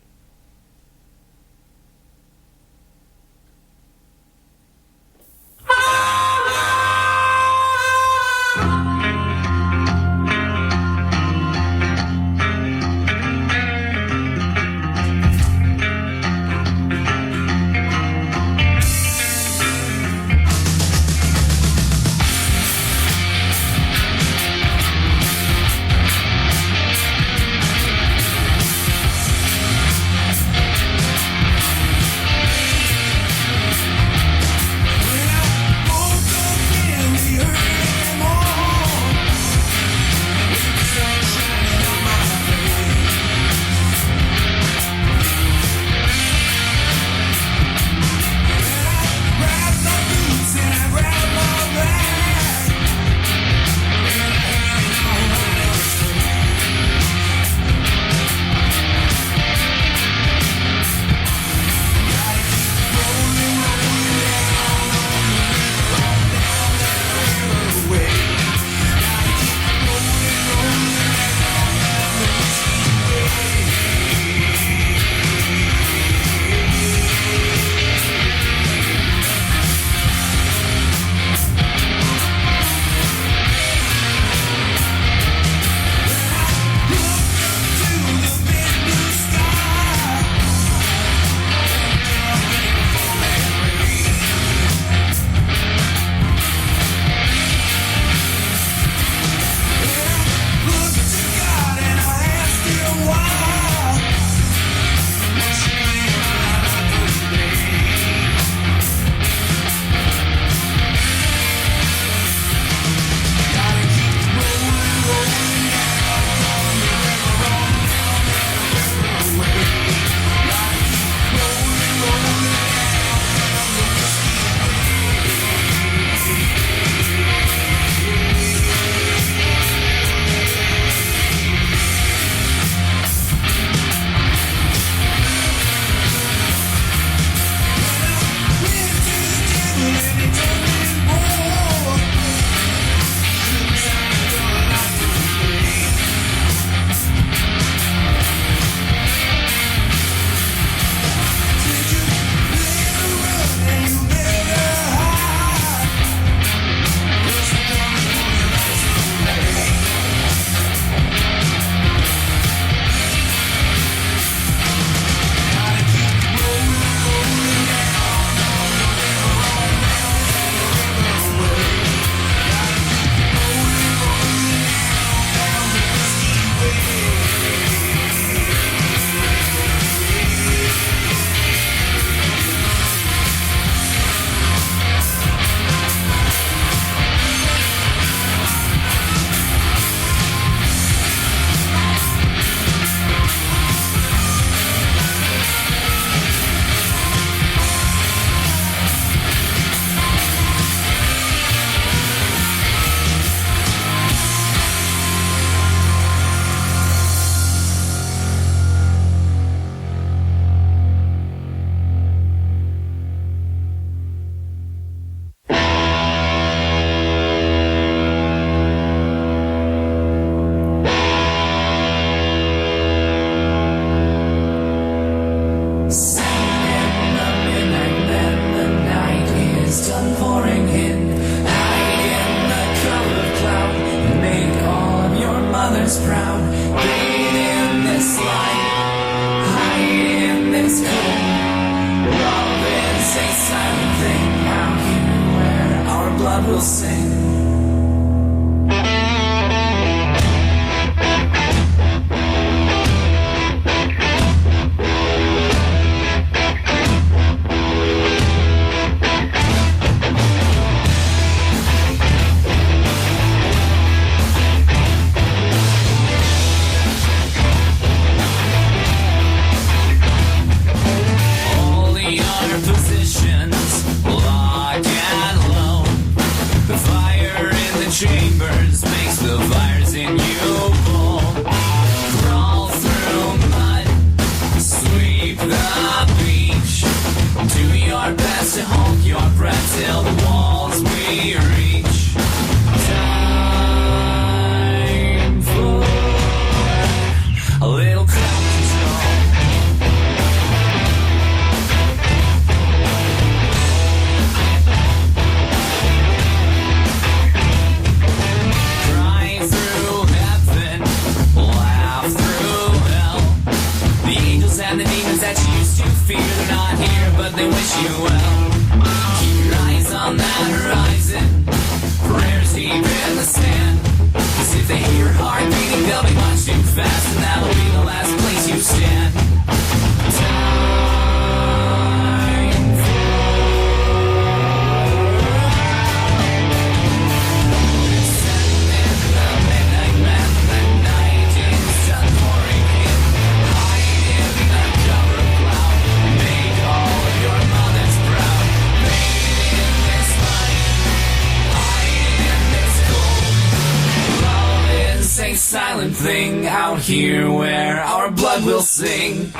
mother's proud. Bathe in this light, hide in this cold. Love is a silent thing out here where our blood will sing. Chambers makes the fires in you pull. Crawl through mud, sweep the beach. Do your best to hold your breath till the walls we reach. Time for a little crowd control. And the demons that you used to fear, they're not here, but they wish you well. Keep your eyes on that horizon, prayers deep in the sand. 'Cause if they hear your heart beating, they'll be much too fast, and that'll be the last place you stand. A silent thing out here where our blood will sing.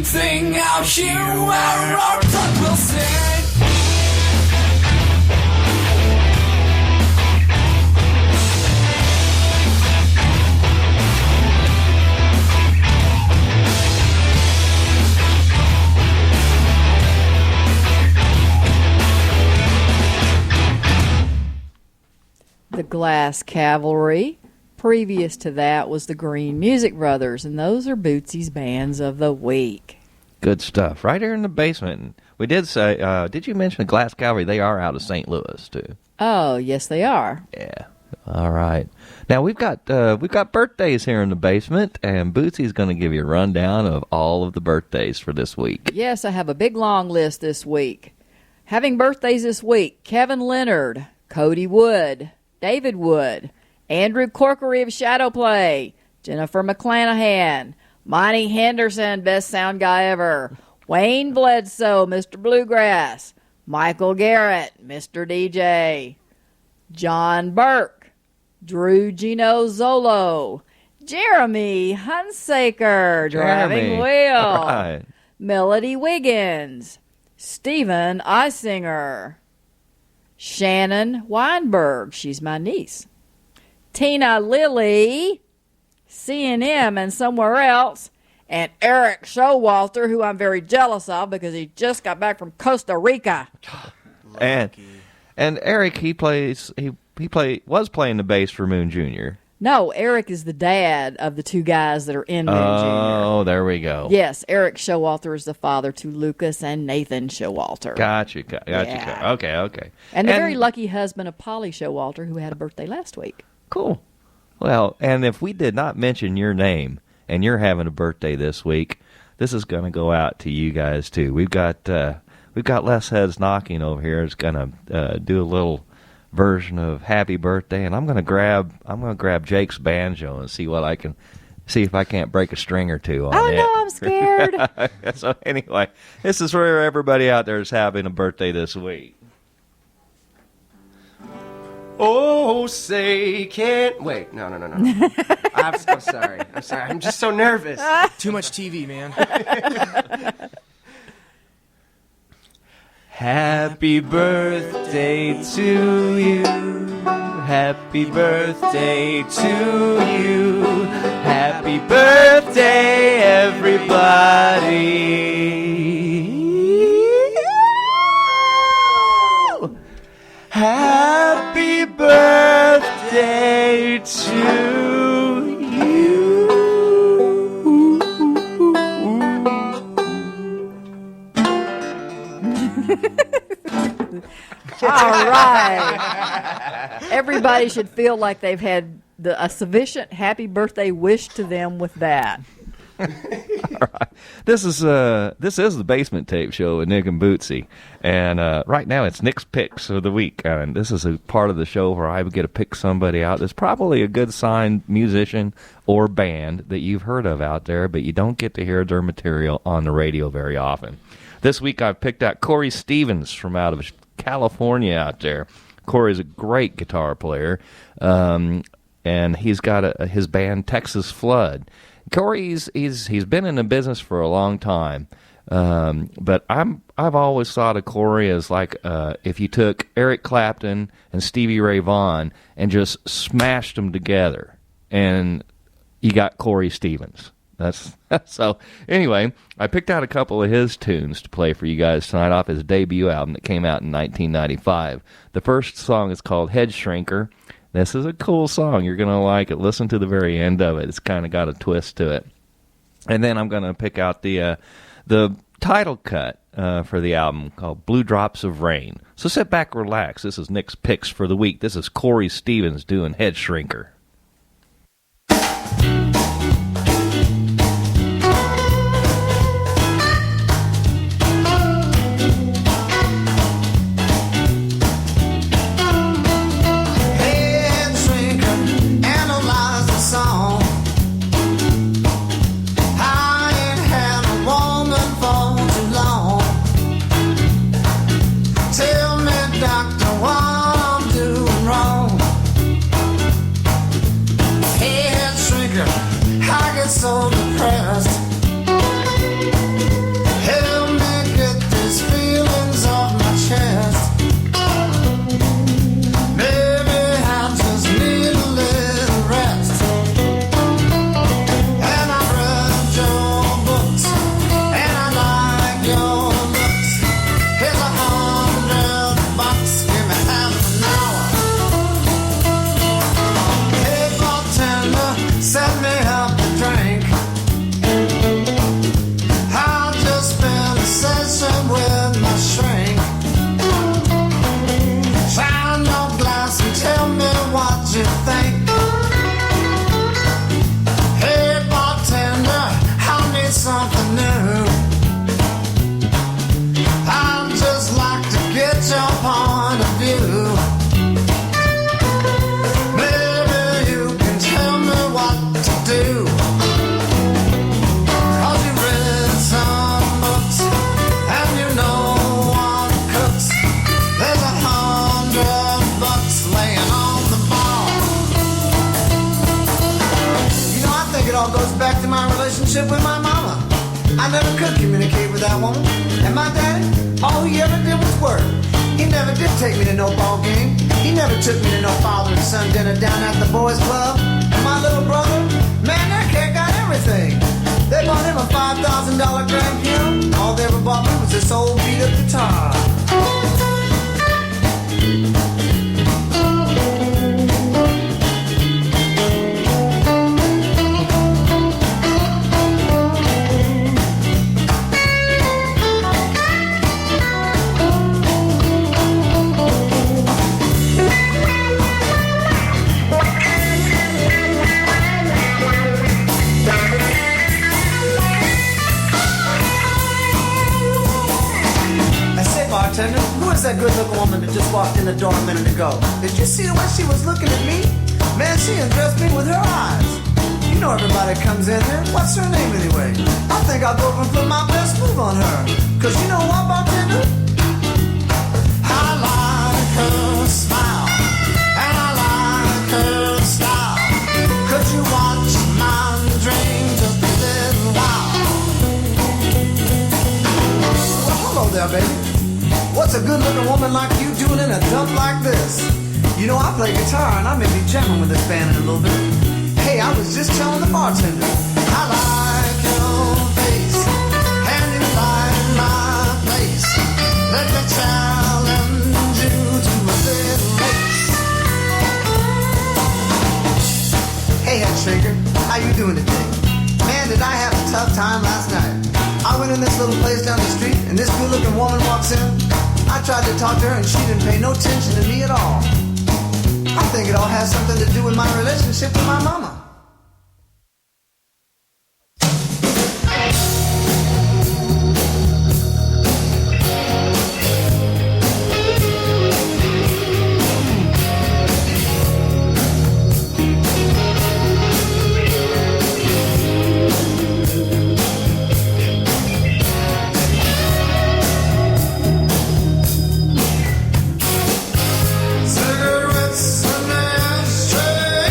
Thing out here where our blood will sing. The Glass Cavalry. Previous to that was the Green Music Brothers, and those are Bootsy's bands of the week. Good stuff. Right here in the basement. We did say, did you mention the Glass Cavalry? They are out of St. Louis, too. Oh, yes, they are. Yeah. All right. Now, we've got birthdays here in the basement, and Bootsy's going to give you a rundown of all of the birthdays for this week. Yes, I have a big, long list this week. Having birthdays this week, Kevin Leonard, Cody Wood, David Wood, Andrew Corkery of Shadowplay, Jennifer McClanahan, Monty Henderson, best sound guy ever, Wayne Bledsoe, Mr. Bluegrass, Michael Garrett, Mr. DJ, John Burke, Drew Gino Zolo, Jeremy Hunsaker, driving wheel, right. Melody Wiggins, Stephen Isinger, Shannon Weinberg, she's my niece, Tina Lilly, C&M and Somewhere Else, and Eric Showalter, who I'm very jealous of because he just got back from Costa Rica. And Eric, was playing the bass for Moon Jr. No, Eric is the dad of the two guys that are in Moon Jr. Oh, there we go. Yes, Eric Showalter is the father to Lucas and Nathan Showalter. Gotcha. Yeah. Okay. And the very lucky husband of Polly Showalter, who had a birthday last week. Cool. Well, and if we did not mention your name and you're having a birthday this week, this is going to go out to you guys too. We've got Les Heads Knocking over here. It's going to do a little version of Happy Birthday, and I'm going to grab Jake's banjo and see if I can't break a string or two on it. Oh no, I'm scared. So anyway, this is for everybody out there is having a birthday this week. Oh, say can't wait. No. I'm so sorry. I'm just so nervous. Too much TV, man. Happy birthday to you. Happy birthday to you. Happy birthday, everybody. Happy birthday to you. All right. Everybody should feel like they've had a sufficient happy birthday wish to them with that. All right. This is the Basement Tape Show with Nick and Bootsy, and right now it's Nick's Picks of the Week, and this is a part of the show where I get to pick somebody out that's probably a good signed musician or band that you've heard of out there, but you don't get to hear their material on the radio very often. This week I've picked out Corey Stevens from out of California out there. Corey's a great guitar player, and he's got his band Texas Flood. Corey, he's been in the business for a long time, but I've always thought of Corey as like if you took Eric Clapton and Stevie Ray Vaughan and just smashed them together, and you got Corey Stevens. That's so. Anyway, I picked out a couple of his tunes to play for you guys tonight off his debut album that came out in 1995. The first song is called Head Shrinker. This is a cool song. You're going to like it. Listen to the very end of it. It's kind of got a twist to it. And then I'm going to pick out the title cut for the album called Blue Drops of Rain. So sit back, relax. This is Nick's Picks for the Week. This is Corey Stevens doing Head Shrinker. So depressed. Help me get these feelings off my chest. Maybe I just need a little rest. And I've read your books, and I like your looks. Here's $100, give me half an hour. Hey, bartender, set me up a drink. I'll just spend a session with my shrink. Find no glass and tell me what you think. Hey bartender, I need something new. I'd just like to get your point of view. Maybe you can tell me what to do. Goes back to my relationship with my mama. I never could communicate with that woman. And my daddy, all he ever did was work. He never did take me to no ball game. He never took me to no father and son dinner down at the boys club. And my little brother, man, $1 grand piano. All they ever bought me was this old beat up guitar. Bartender, who is that good-looking woman that just walked in the door a minute ago? Did you see the way she was looking at me? Man, she undressed me with her eyes. You know everybody comes in here. What's her name anyway? I think I'll go over and put my best move on her. Cause you know what, bartender? I like her smile, and I like her style. Could you watch my dream just a little while? Well, hello there, baby. What's a good-looking woman like you doing in a dump like this? You know, I play guitar and I may be jamming with this band in a little bit. Hey, I was just telling the bartender, I like your face, and you like my place. Let me challenge you to a little race. Hey, head shaker, how you doing today? Man, did I have a tough time last night. I went in this little place down the street, and this good-looking woman walks in. I tried to talk to her, and she didn't pay no attention to me at all. I think it all has something to do with my relationship with my mama. Cigarettes and ashtray.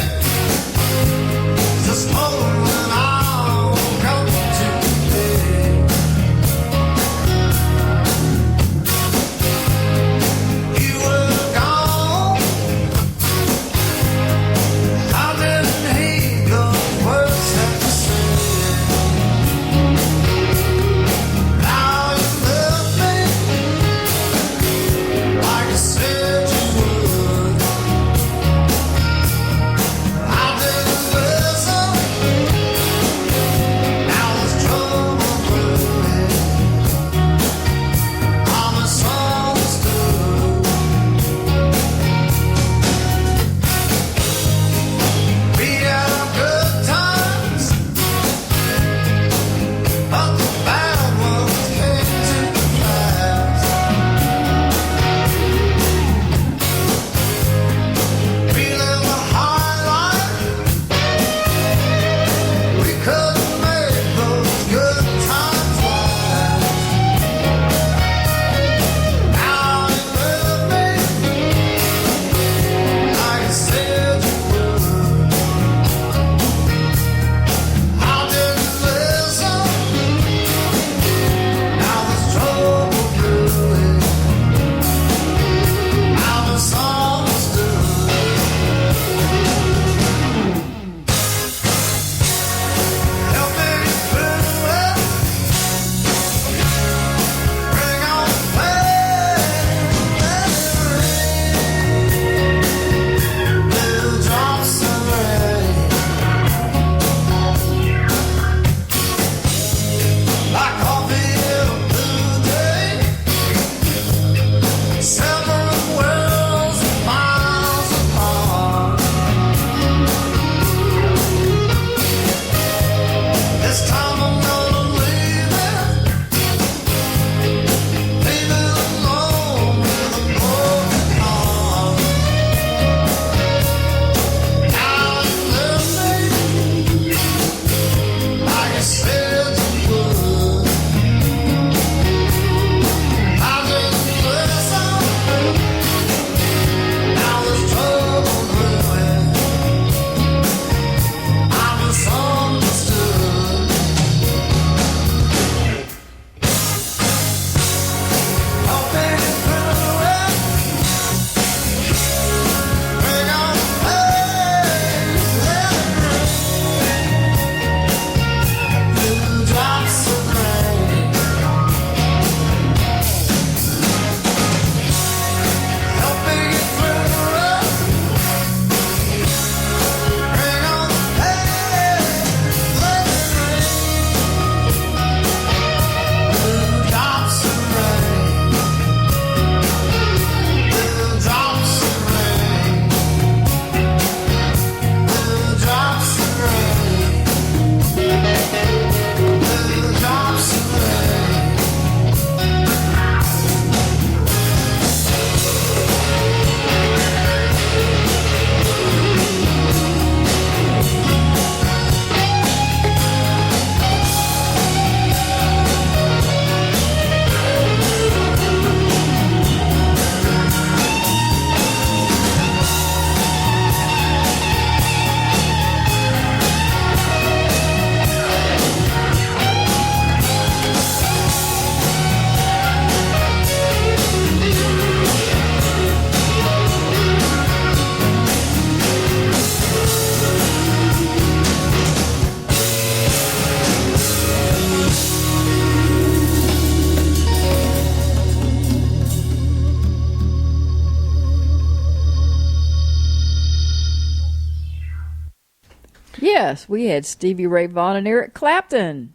Yes, we had Stevie Ray Vaughan and Eric Clapton.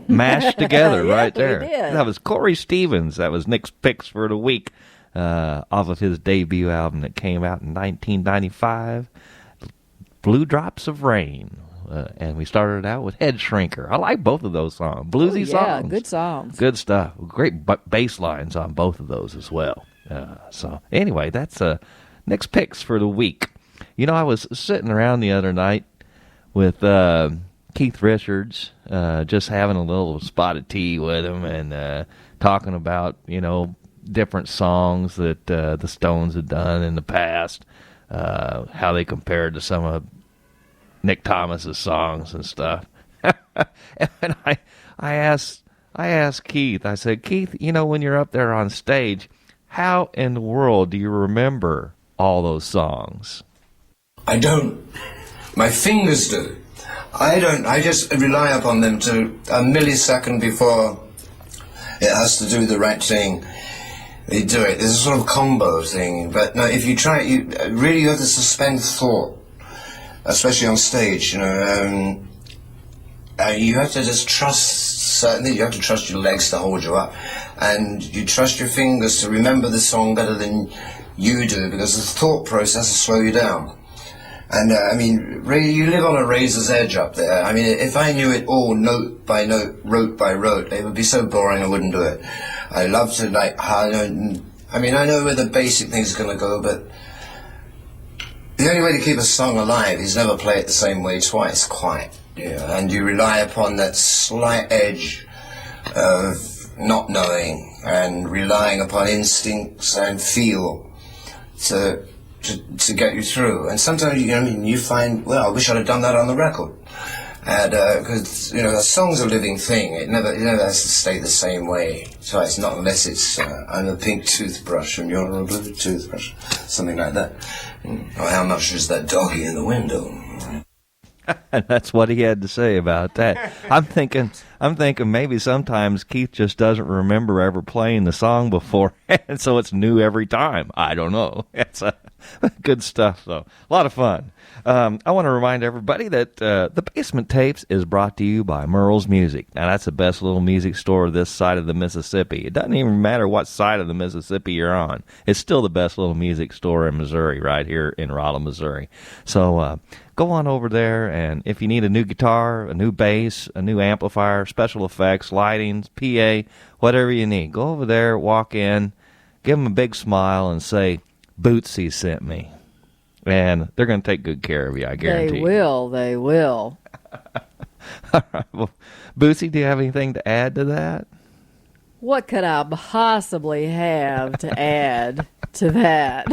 Mashed together Yeah, right we there. did. That was Corey Stevens. That was Nick's picks for the week off of his debut album that came out in 1995, Blue Drops of Rain. And we started out with Head Shrinker. I like both of those songs. Bluesy songs. Yeah, good songs. Good stuff. Great bass lines on both of those as well. So anyway, that's Nick's picks for the week. You know, I was sitting around the other night with Keith Richards, just having a little spot of tea with him and talking about, different songs that the Stones had done in the past, how they compared to some of Nick Thomas's songs and stuff. And I asked Keith, I said, Keith, when you're up there on stage, how in the world do you remember all those songs? I don't. My fingers do. I don't. I just rely upon them to a millisecond before it has to do the right thing. They do it. There's a sort of combo thing. But no, if you try it, you have to suspend thought. Especially on stage, you have to just trust certain things. You have to trust your legs to hold you up, and you trust your fingers to remember the song better than you do, because the thought process will slow you down. And you live on a razor's edge up there. I mean, if I knew it all note by note, rote by rote, it would be so boring I wouldn't do it. I love to I know where the basic things are going to go, but the only way to keep a song alive is never play it the same way twice, quite. Yeah, and you rely upon that slight edge of not knowing and relying upon instincts and feel to get you through. And sometimes you find, well, I wish I'd have done that on the record. And because a song's a living thing, it never has to stay the same way. So it's not unless it's I'm a pink toothbrush and you're a blue toothbrush, something like that. Or how much is that doggy in the window? And that's what he had to say about that. I'm thinking maybe sometimes Keith just doesn't remember ever playing the song before, and so it's new every time. I don't know. It's good stuff, though. A lot of fun. I want to remind everybody that the Basement Tapes is brought to you by Merle's Music. Now, that's the best little music store this side of the Mississippi. It doesn't even matter what side of the Mississippi you're on. It's still the best little music store in Missouri, right here in Rolla, Missouri. So go on over there, and if you need a new guitar, a new bass, a new amplifier, special effects, lighting, PA, whatever you need, go over there, walk in, give them a big smile, and say, Bootsy sent me. And they're going to take good care of you, I guarantee. They will. All right. Well, Bootsy, do you have anything to add to that? What could I possibly have to add to that?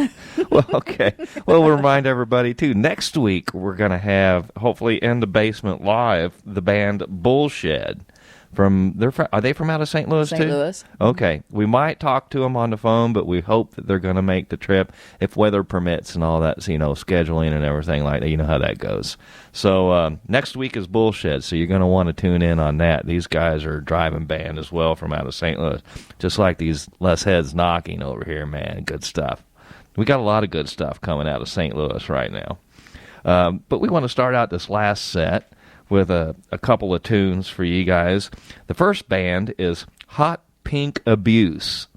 Well, okay. Well, we'll remind everybody, too, next week we're going to have, hopefully in the basement live, the band Bullshed. Are they from out of St. Louis, too? St. Louis. Okay. We might talk to them on the phone, but we hope that they're going to make the trip if weather permits and all that, scheduling and everything like that. You know how that goes. So next week is Bullshed, so you're going to want to tune in on that. These guys are a driving band as well from out of St. Louis, just like these Less Heads Knocking over here, man. Good stuff. We got a lot of good stuff coming out of St. Louis right now. But we want to start out this last set with a couple of tunes for you guys. The first band is Hot Pink Abuse,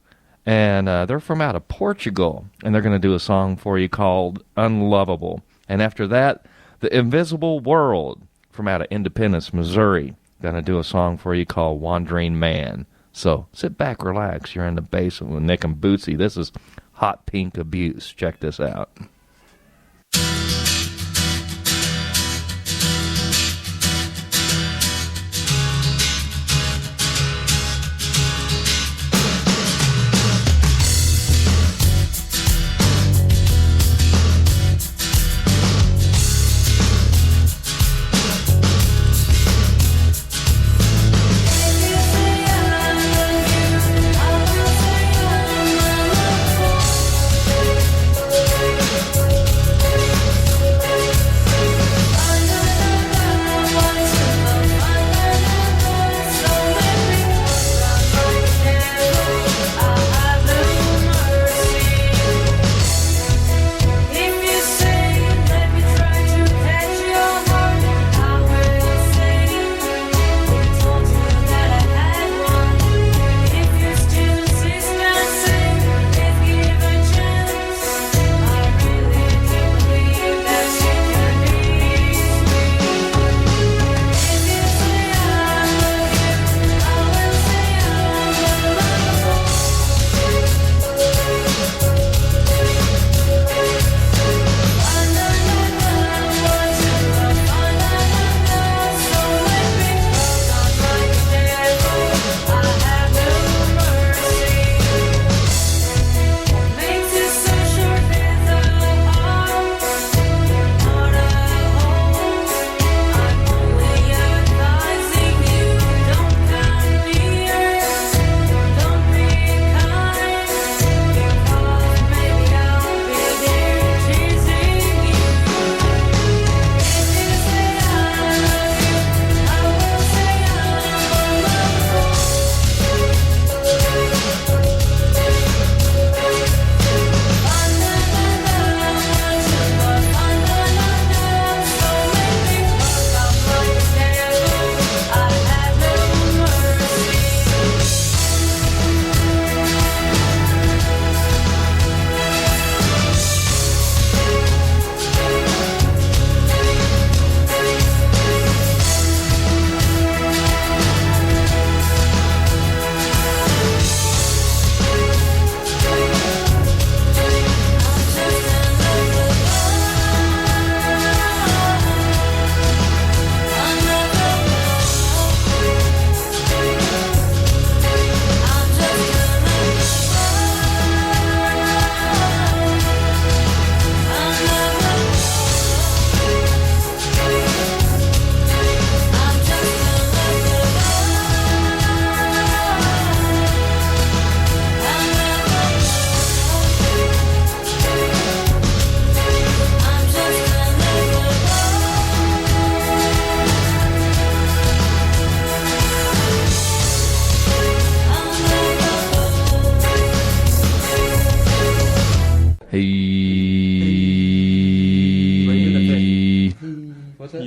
and they're from out of Portugal, and they're going to do a song for you called Unlovable. And after that, The Invisible World from out of Independence, Missouri, going to do a song for you called Wandering Man. So sit back, relax. You're in the basement with Nick and Bootsy. This is Hot Pink Abuse. Check this out.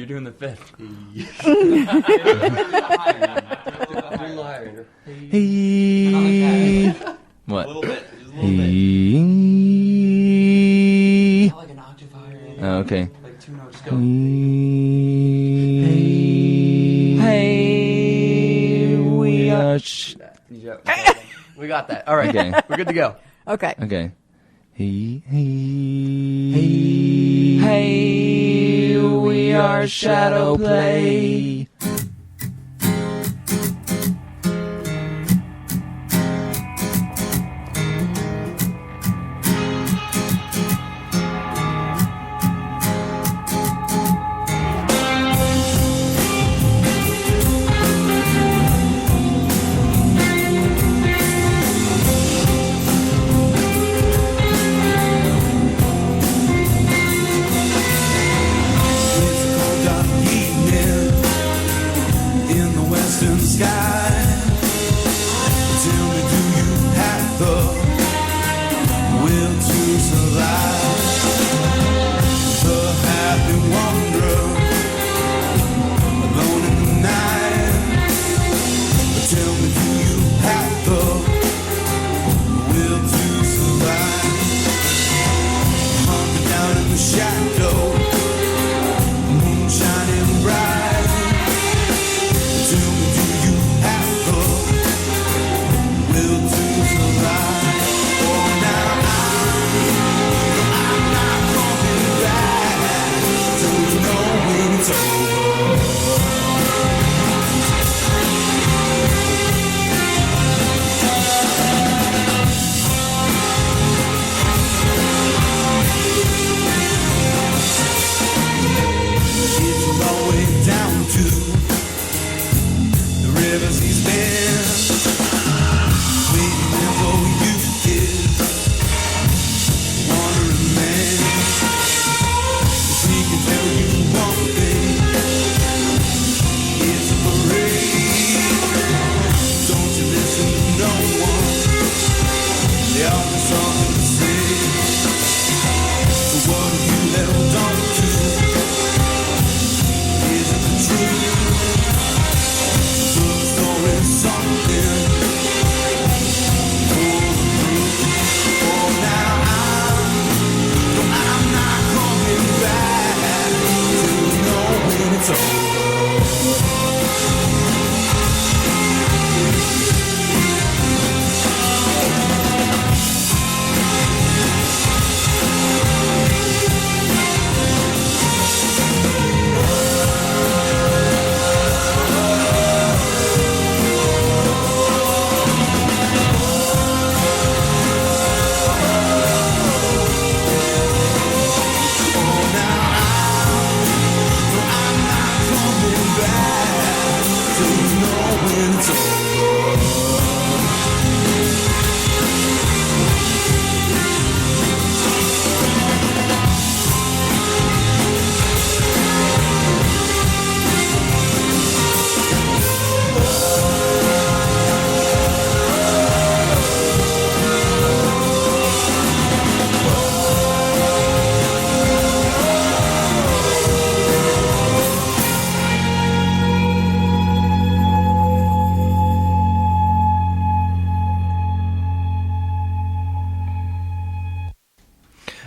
you're doing the fifth. What? A little bit. Like an octave higher. Oh, okay. Like 2 notes go. Hey, we are. We got that. All right. Okay. We're good to go. Okay. Okay. Hey, we are shadow play.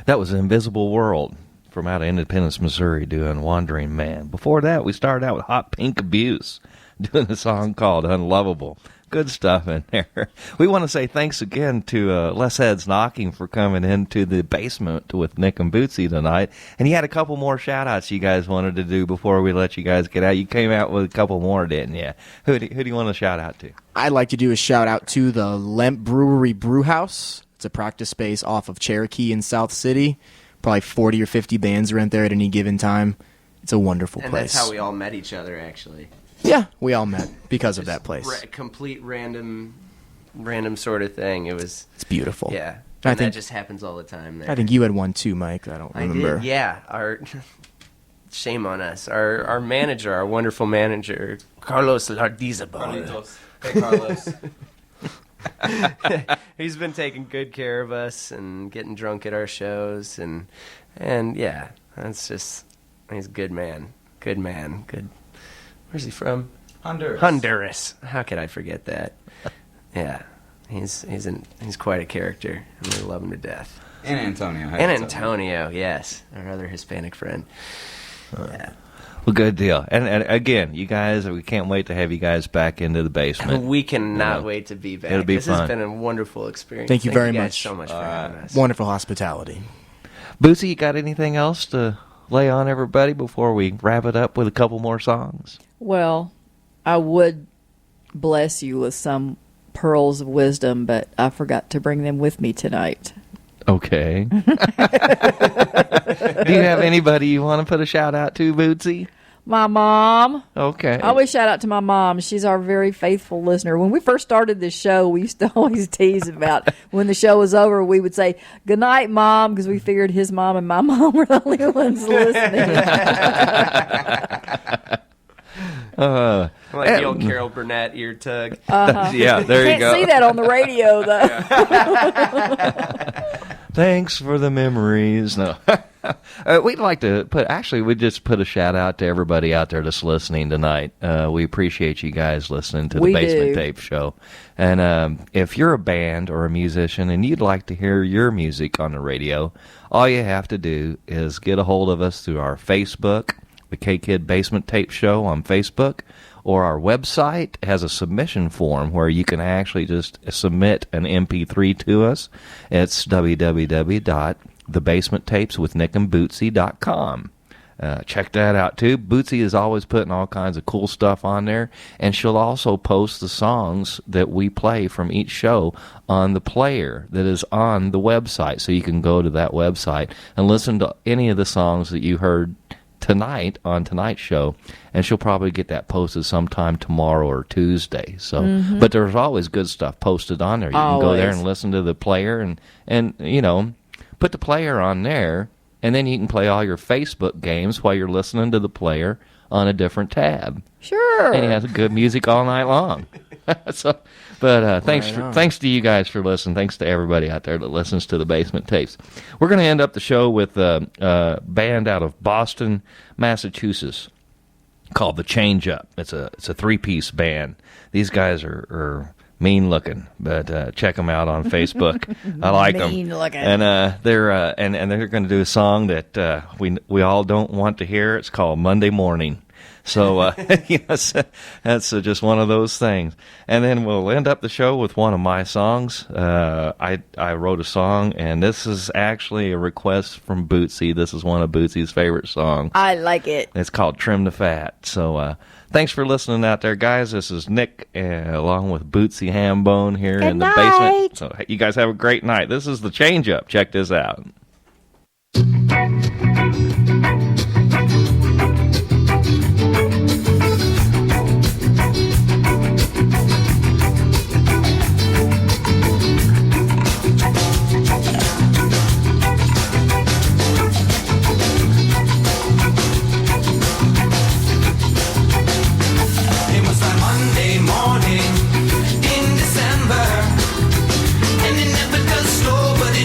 That was Invisible World from out of Independence, Missouri, doing Wandering Man. Before that, we started out with Hot Pink Abuse, doing a song called Unlovable. Good stuff in there. We want to say thanks again to Less Heads Knocking for coming into the basement with Nick and Bootsy tonight. And you had a couple more shout-outs you guys wanted to do before we let you guys get out. You came out with a couple more, didn't you? Who do you want to shout out to? I'd like to do a shout-out to the Lemp Brewery Brew House. It's a practice space off of Cherokee in South City. Probably 40 or 50 bands are in there at any given time. It's a wonderful and place. That's how we all met each other, actually. Yeah, we all met because of that place. Complete random sort of thing. It's beautiful. Yeah, I and think that just happens all the time. There. I think you had one too, Mike. I don't remember. I did, yeah. Shame on us. Our manager, our wonderful manager, Carlos Lardizabal. Hey, Carlos. He's been taking good care of us and getting drunk at our shows and yeah, that's just, he's a good man. Good man. Good. Where's he from? Honduras. Honduras. How could I forget that? Yeah. He's quite a character, and we love him to death. And Antonio. And Antonio, yes. Our other Hispanic friend. Yeah. Well, good deal. And again, you guys, we can't wait to have you guys back into the basement. We cannot wait to be back. It'll be this fun. has been a wonderful experience. Thank you very guys much so much for having us. Wonderful hospitality. Bootsy, you got anything else to lay on everybody before we wrap it up with a couple more songs? Well, I would bless you with some pearls of wisdom, but I forgot to bring them with me tonight. Okay. Do you have anybody you want to put a shout out to, Bootsy? My mom. Okay. I always shout out to my mom. She's our very faithful listener. When we first started this show, we used to always tease about when the show was over, we would say, "Good night, Mom," because we figured his mom and my mom were the only ones listening. Like the old Carol Burnett ear tug. Yeah, there you go. Can't see that on the radio, though. Thanks for the memories. No. We'd like to we just put a shout out to everybody out there that's listening tonight. We appreciate you guys listening to the Basement Tape Show. And if you're a band or a musician and you'd like to hear your music on the radio, all you have to do is get a hold of us through our Facebook, the K-Kid Basement Tape Show on Facebook, or our website has a submission form where you can actually just submit an MP3 to us. It's www.thebasementtapeswithnickandbootsy.com. Check that out, too. Bootsy is always putting all kinds of cool stuff on there, and she'll also post the songs that we play from each show on the player that is on the website, so you can go to that website and listen to any of the songs that you heard tonight on tonight's show, and she'll probably get that posted sometime tomorrow or Tuesday. So, but there's always good stuff posted on there. You can go there and listen to the player, and you know, put the player on there, and then you can play all your Facebook games while you're listening to the player on a different tab. Sure. And he has good music all night long. Thanks to you guys for listening. Thanks to everybody out there that listens to the Basement Tapes. We're going to end up the show with a band out of Boston, Massachusetts, called The Change Up. It's a 3-piece band. These guys are mean looking, but check them out on Facebook. I like them. Mean looking. And they're going to do a song that we all don't want to hear. It's called Monday Morning. So yes, that's just one of those things. And then we'll end up the show with one of my songs. I wrote a song, and this is actually a request from Bootsy. This is one of Bootsy's favorite songs. I like it. It's called Trim the Fat. So thanks for listening out there, guys. This is Nick along with Bootsy-Hambone here in the basement. So you guys have a great night. This is The Change Up. Check this out.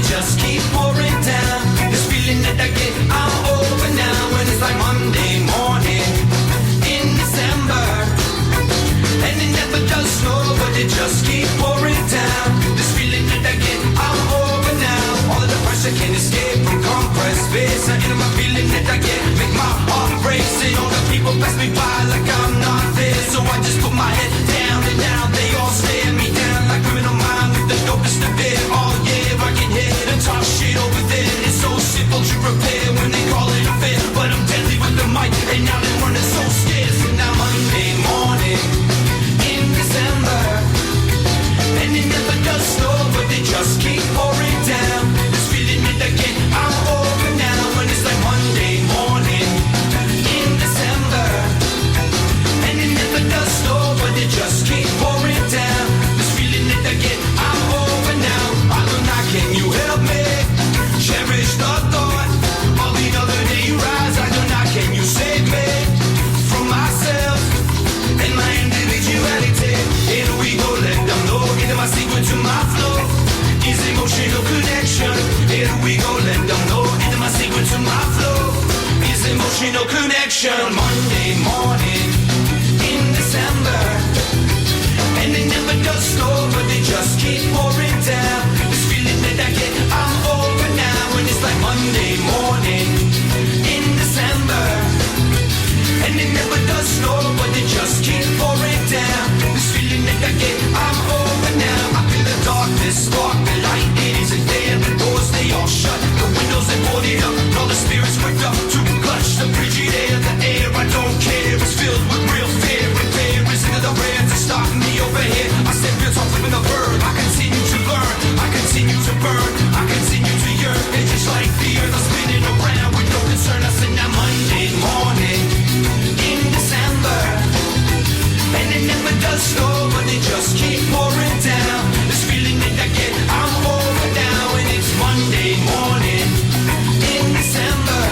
Just keep pouring down. emotional connection. Monday morning in December, and it never does snow, but they just keep pouring down. This feeling that I get, I'm over now, and it's like Monday morning in December, and it never does snow, but they just keep pouring down. This feeling that I get, I'm over now. I feel the darkness spark the light. It isn't there, the doors they all shut, the windows they boarded up, and all the spirits whipped up to clutch the frigid air. The air I don't care is filled with real fear, and fear is into the rare to stop me over here. I said real talk living a bird. I continue to learn, I continue to burn, I continue to yearn. It's just like the earth, I'm spinning around with no concern. I said now Monday morning in December, and it never does snow, but they just keep pouring down. This feeling that I get, I'm over now, and it's Monday morning in December,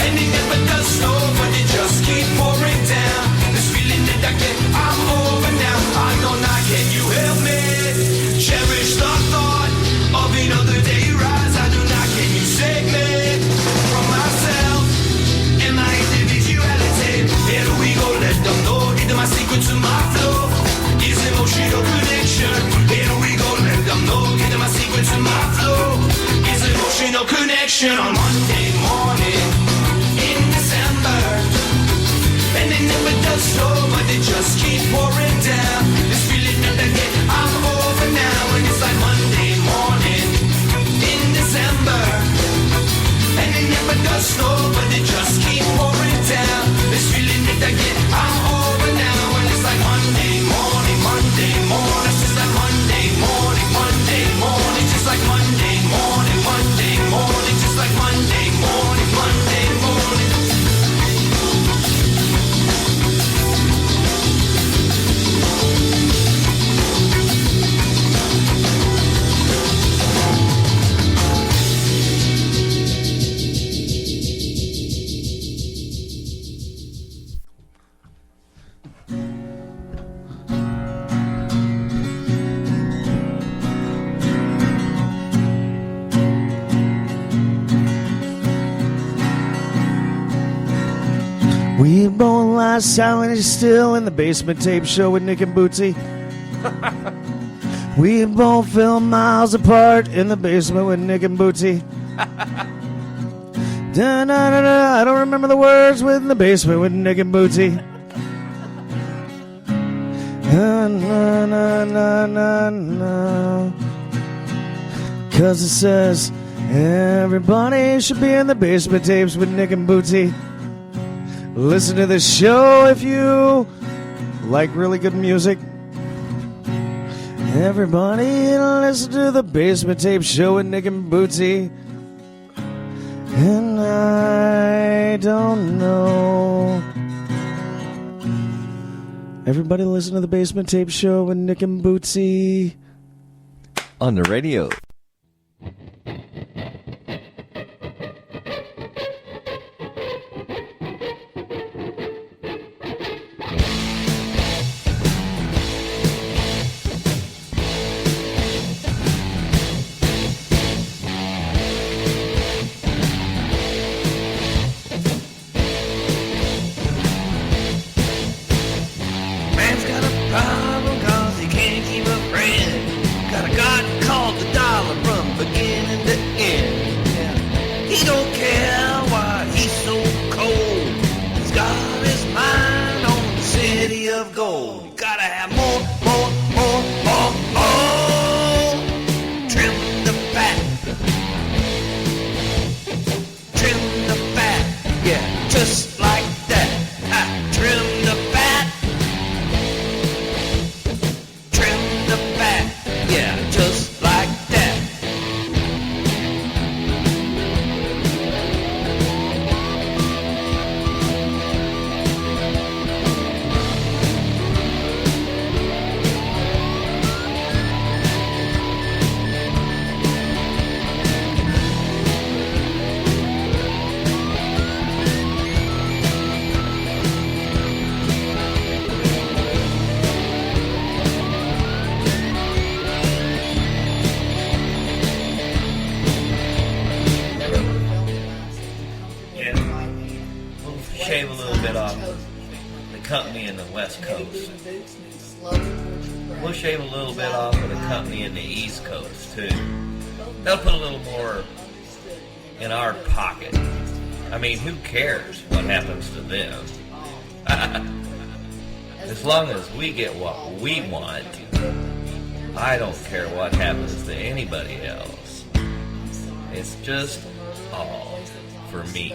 and it never does snow, but they just keep pouring down. This feeling that I get, I'm over now. I know not, can you help me cherish the thought of another day rise? I do not, can you save me from myself and my individuality? Here we go, let them know. Into my secret to my flow is emotional connection. Here we go, let them know. Into my secret to my flow is emotional connection. On Monday morning in December, and it never does snow, but they just keep pouring down. This feeling that I get, I'm over now, and it's like Monday morning in December, and it never does snow, but they just keep pouring down. This feeling that I get, I'm over now, and it's like Monday morning, Monday morning. It's just like Monday morning, Monday morning. Just like Monday morning, Monday morning. Just like Monday morning, Monday morning. We both lie silent and still in the basement tape show with Nick and Bootsy. We both feel miles apart in the basement with Nick and Bootsy. Da-na-na-na, I don't remember the words with the basement with Nick and Bootsy. Na-na-na-na-na. 'Cause it says everybody should be in the basement tapes with Nick and Bootsy. Listen to this show if you like really good music. Everybody listen to the Basement Tape Show with Nick and Bootsy. And I don't know. Everybody listen to the Basement Tape Show with Nick and Bootsy. On the radio. Man's got a problem 'cause he can't keep a friend. Got a God called the dollar from beginning to end. Yeah. He don't care why he's so cold. He's got his mind on the city of gold. Gotta have more. Trim the fat. Trim the fat. Yeah, just like that. Trim the fat. Trim the fat, yeah, just like that. shave a little bit off the company in the West Coast. We'll shave a little bit off of the company in the East Coast, too. They'll put a little more in our pocket. I mean, who cares what happens to them? As long as we get what we want, I don't care what happens to anybody else. It's just all for me.